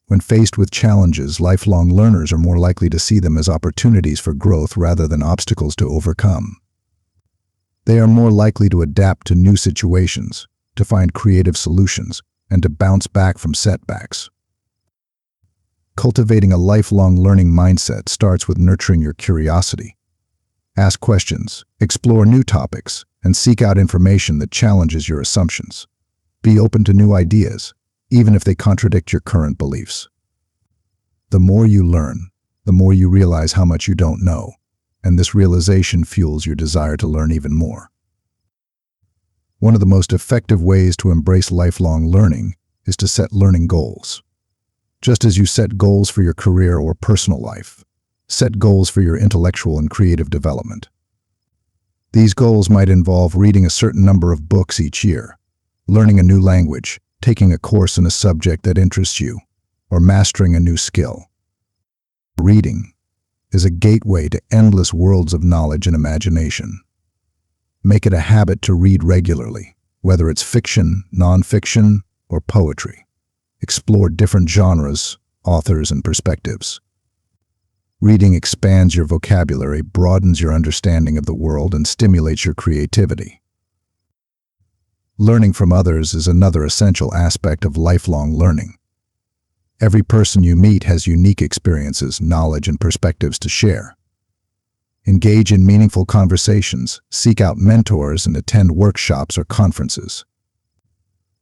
When faced with challenges, lifelong learners are more likely to see them as opportunities for growth rather than obstacles to overcome. They are more likely to adapt to new situations, to find creative solutions, and to bounce back from setbacks. Cultivating a lifelong learning mindset starts with nurturing your curiosity. Ask questions, explore new topics, and seek out information that challenges your assumptions. Be open to new ideas, even if they contradict your current beliefs. The more you learn, the more you realize how much you don't know, and this realization fuels your desire to learn even more. One of the most effective ways to embrace lifelong learning is to set learning goals. Just as you set goals for your career or personal life, set goals for your intellectual and creative development. These goals might involve reading a certain number of books each year, learning a new language, taking a course in a subject that interests you, or mastering a new skill. Reading is a gateway to endless worlds of knowledge and imagination. Make it a habit to read regularly, whether it's fiction, nonfiction, or poetry. Explore different genres, authors, and perspectives. Reading expands your vocabulary, broadens your understanding of the world, and stimulates your creativity. Learning from others is another essential aspect of lifelong learning. Every person you meet has unique experiences, knowledge, and perspectives to share. Engage in meaningful conversations, seek out mentors, and attend workshops or conferences.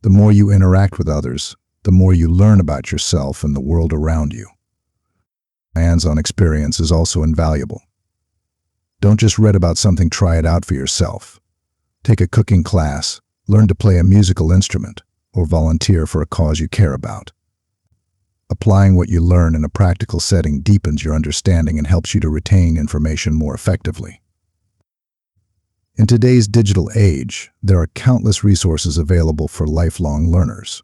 The more you interact with others, the more you learn about yourself and the world around you. Hands-on experience is also invaluable. Don't just read about something, try it out for yourself. Take a cooking class, learn to play a musical instrument, or volunteer for a cause you care about. Applying what you learn in a practical setting deepens your understanding and helps you to retain information more effectively. In today's digital age, there are countless resources available for lifelong learners.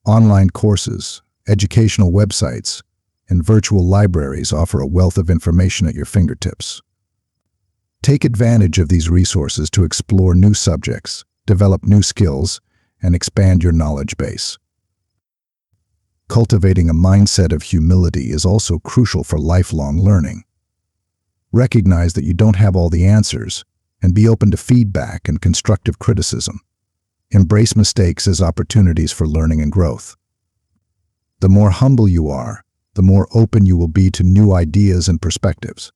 Online courses, educational websites, and virtual libraries offer a wealth of information at your fingertips. Take advantage of these resources to explore new subjects, develop new skills, and expand your knowledge base. Cultivating a mindset of humility is also crucial for lifelong learning. Recognize that you don't have all the answers, and be open to feedback and constructive criticism. Embrace mistakes as opportunities for learning and growth. The more humble you are, the more open you will be to new ideas and perspectives.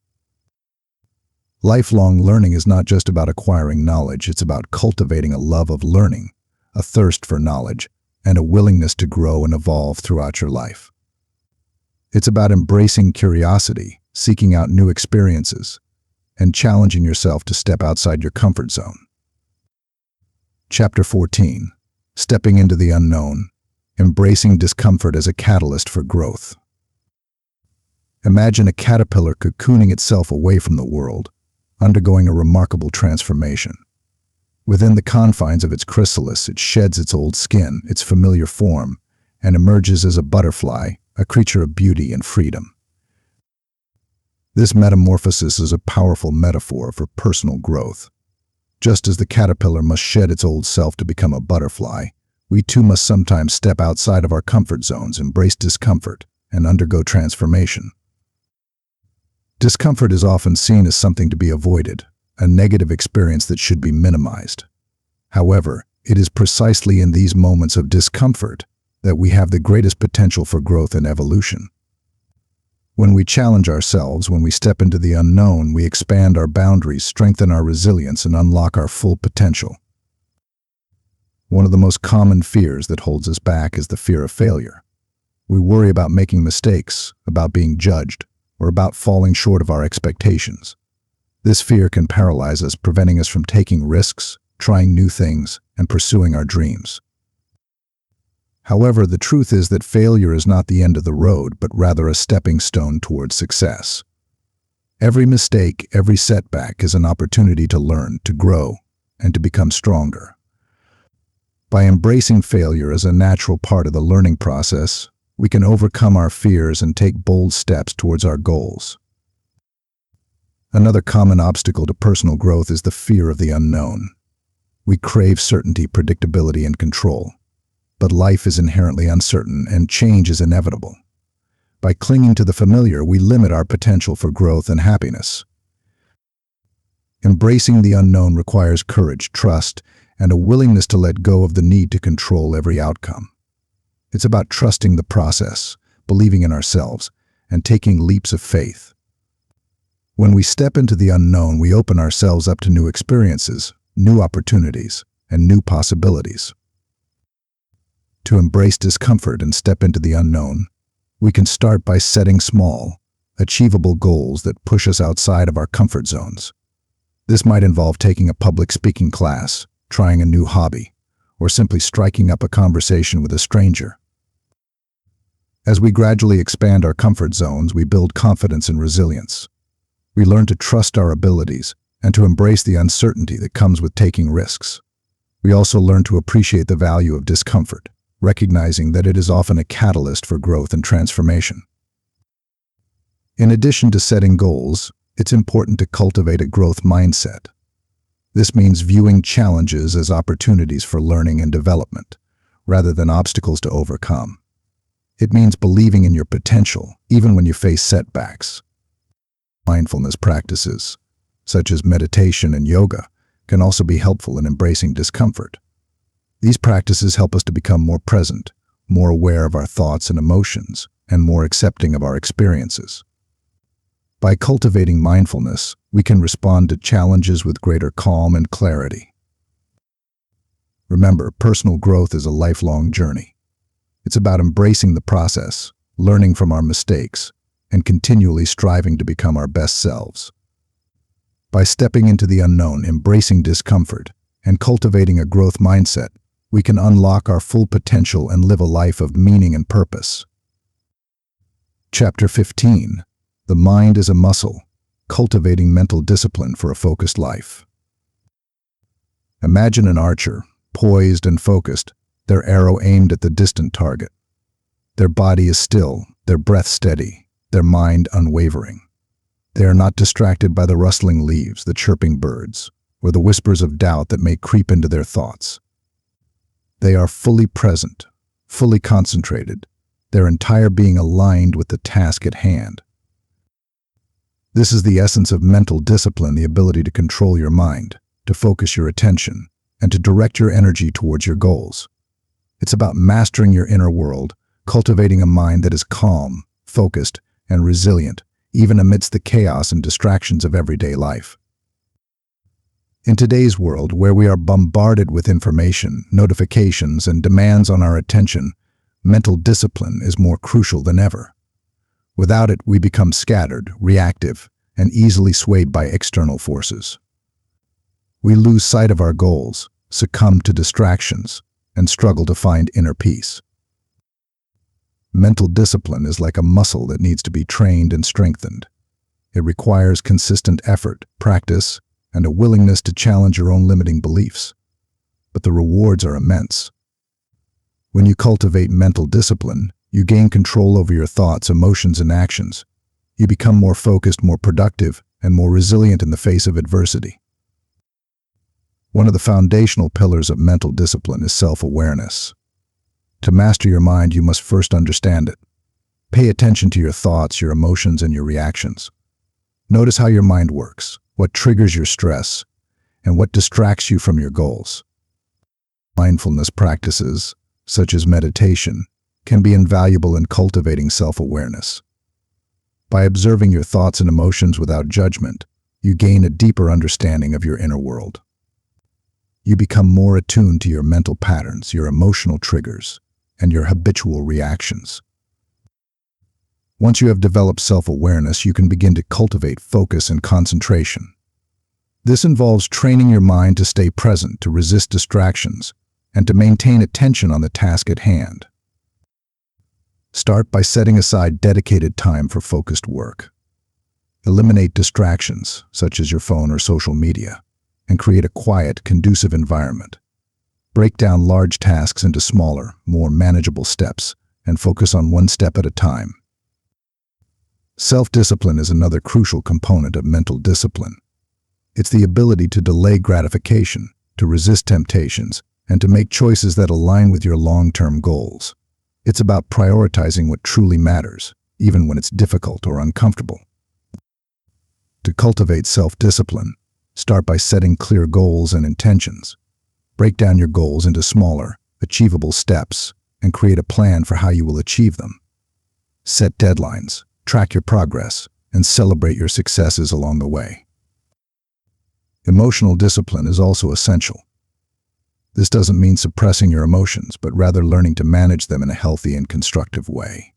Lifelong learning is not just about acquiring knowledge, it's about cultivating a love of learning, a thirst for knowledge, and a willingness to grow and evolve throughout your life. It's about embracing curiosity, seeking out new experiences, and challenging yourself to step outside your comfort zone. Chapter 14. Stepping into the unknown, embracing discomfort as a catalyst for growth. Imagine a caterpillar cocooning itself away from the world, undergoing a remarkable transformation. Within the confines of its chrysalis, it sheds its old skin, its familiar form, and emerges as a butterfly, a creature of beauty and freedom. This metamorphosis is a powerful metaphor for personal growth. Just as the caterpillar must shed its old self to become a butterfly, we too must sometimes step outside of our comfort zones, embrace discomfort, and undergo transformation. Discomfort is often seen as something to be avoided, a negative experience that should be minimized. However, it is precisely in these moments of discomfort that we have the greatest potential for growth and evolution. When we challenge ourselves, when we step into the unknown, we expand our boundaries, strengthen our resilience, and unlock our full potential. One of the most common fears that holds us back is the fear of failure. We worry about making mistakes, about being judged, or about falling short of our expectations. This fear can paralyze us, preventing us from taking risks, trying new things, and pursuing our dreams. However, the truth is that failure is not the end of the road, but rather a stepping stone towards success. Every mistake, every setback is an opportunity to learn, to grow, and to become stronger. By embracing failure as a natural part of the learning process, we can overcome our fears and take bold steps towards our goals. Another common obstacle to personal growth is the fear of the unknown. We crave certainty, predictability, and control. But life is inherently uncertain, and change is inevitable. By clinging to the familiar, we limit our potential for growth and happiness. Embracing the unknown requires courage, trust, and a willingness to let go of the need to control every outcome. It's about trusting the process, believing in ourselves, and taking leaps of faith. When we step into the unknown, we open ourselves up to new experiences, new opportunities, and new possibilities. To embrace discomfort and step into the unknown, we can start by setting small, achievable goals that push us outside of our comfort zones. This might involve taking a public speaking class, trying a new hobby, or simply striking up a conversation with a stranger. As we gradually expand our comfort zones, we build confidence and resilience. We learn to trust our abilities and to embrace the uncertainty that comes with taking risks. We also learn to appreciate the value of discomfort, recognizing that it is often a catalyst for growth and transformation. In addition to setting goals, it's important to cultivate a growth mindset. This means viewing challenges as opportunities for learning and development, rather than obstacles to overcome. It means believing in your potential, even when you face setbacks. Mindfulness practices, such as meditation and yoga, can also be helpful in embracing discomfort. These practices help us to become more present, more aware of our thoughts and emotions, and more accepting of our experiences. By cultivating mindfulness, we can respond to challenges with greater calm and clarity. Remember, personal growth is a lifelong journey. It's about embracing the process, learning from our mistakes, and continually striving to become our best selves. By stepping into the unknown, embracing discomfort, and cultivating a growth mindset, we can unlock our full potential and live a life of meaning and purpose. Chapter 15. The Mind is a Muscle, Cultivating Mental Discipline for a Focused Life. Imagine an archer, poised and focused, their arrow aimed at the distant target. Their body is still, their breath steady, their mind unwavering. They are not distracted by the rustling leaves, the chirping birds, or the whispers of doubt that may creep into their thoughts. They are fully present, fully concentrated, their entire being aligned with the task at hand. This is the essence of mental discipline, the ability to control your mind, to focus your attention, and to direct your energy towards your goals. It's about mastering your inner world, cultivating a mind that is calm, focused, and resilient, even amidst the chaos and distractions of everyday life. In today's world, where we are bombarded with information, notifications, and demands on our attention, mental discipline is more crucial than ever. Without it, we become scattered, reactive, and easily swayed by external forces. We lose sight of our goals, succumb to distractions, and struggle to find inner peace. Mental discipline is like a muscle that needs to be trained and strengthened. It requires consistent effort, practice, and a willingness to challenge your own limiting beliefs. But the rewards are immense. When you cultivate mental discipline, you gain control over your thoughts, emotions, and actions. You become more focused, more productive, and more resilient in the face of adversity. One of the foundational pillars of mental discipline is self-awareness. To master your mind, you must first understand it. Pay attention to your thoughts, your emotions, and your reactions. Notice how your mind works, what triggers your stress, and what distracts you from your goals. Mindfulness practices, such as meditation, can be invaluable in cultivating self-awareness. By observing your thoughts and emotions without judgment, you gain a deeper understanding of your inner world. You become more attuned to your mental patterns, your emotional triggers, and your habitual reactions. Once you have developed self-awareness, you can begin to cultivate focus and concentration. This involves training your mind to stay present, to resist distractions, and to maintain attention on the task at hand. Start by setting aside dedicated time for focused work. Eliminate distractions, such as your phone or social media, and create a quiet, conducive environment. Break down large tasks into smaller, more manageable steps, and focus on one step at a time. Self-discipline is another crucial component of mental discipline. It's the ability to delay gratification, to resist temptations, and to make choices that align with your long-term goals. It's about prioritizing what truly matters, even when it's difficult or uncomfortable. To cultivate self-discipline, start by setting clear goals and intentions. Break down your goals into smaller, achievable steps, and create a plan for how you will achieve them. Set deadlines, track your progress, and celebrate your successes along the way. Emotional discipline is also essential. This doesn't mean suppressing your emotions, but rather learning to manage them in a healthy and constructive way.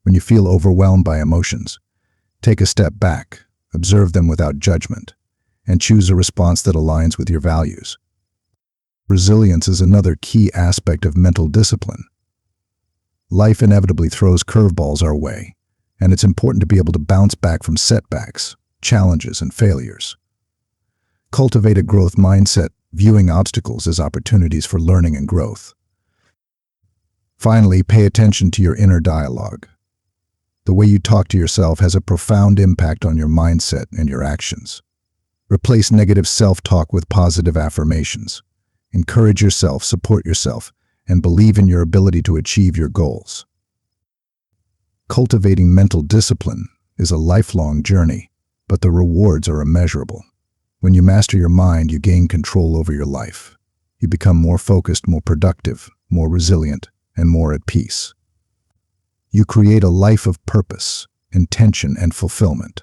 When you feel overwhelmed by emotions, take a step back, observe them without judgment, and choose a response that aligns with your values. Resilience is another key aspect of mental discipline. Life inevitably throws curveballs our way, and it's important to be able to bounce back from setbacks, challenges, and failures. Cultivate a growth mindset, viewing obstacles as opportunities for learning and growth. Finally, pay attention to your inner dialogue. The way you talk to yourself has a profound impact on your mindset and your actions. Replace negative self-talk with positive affirmations. Encourage yourself, support yourself, and believe in your ability to achieve your goals. Cultivating mental discipline is a lifelong journey, but the rewards are immeasurable. When you master your mind, you gain control over your life. You become more focused, more productive, more resilient, and more at peace. You create a life of purpose, intention, and fulfillment.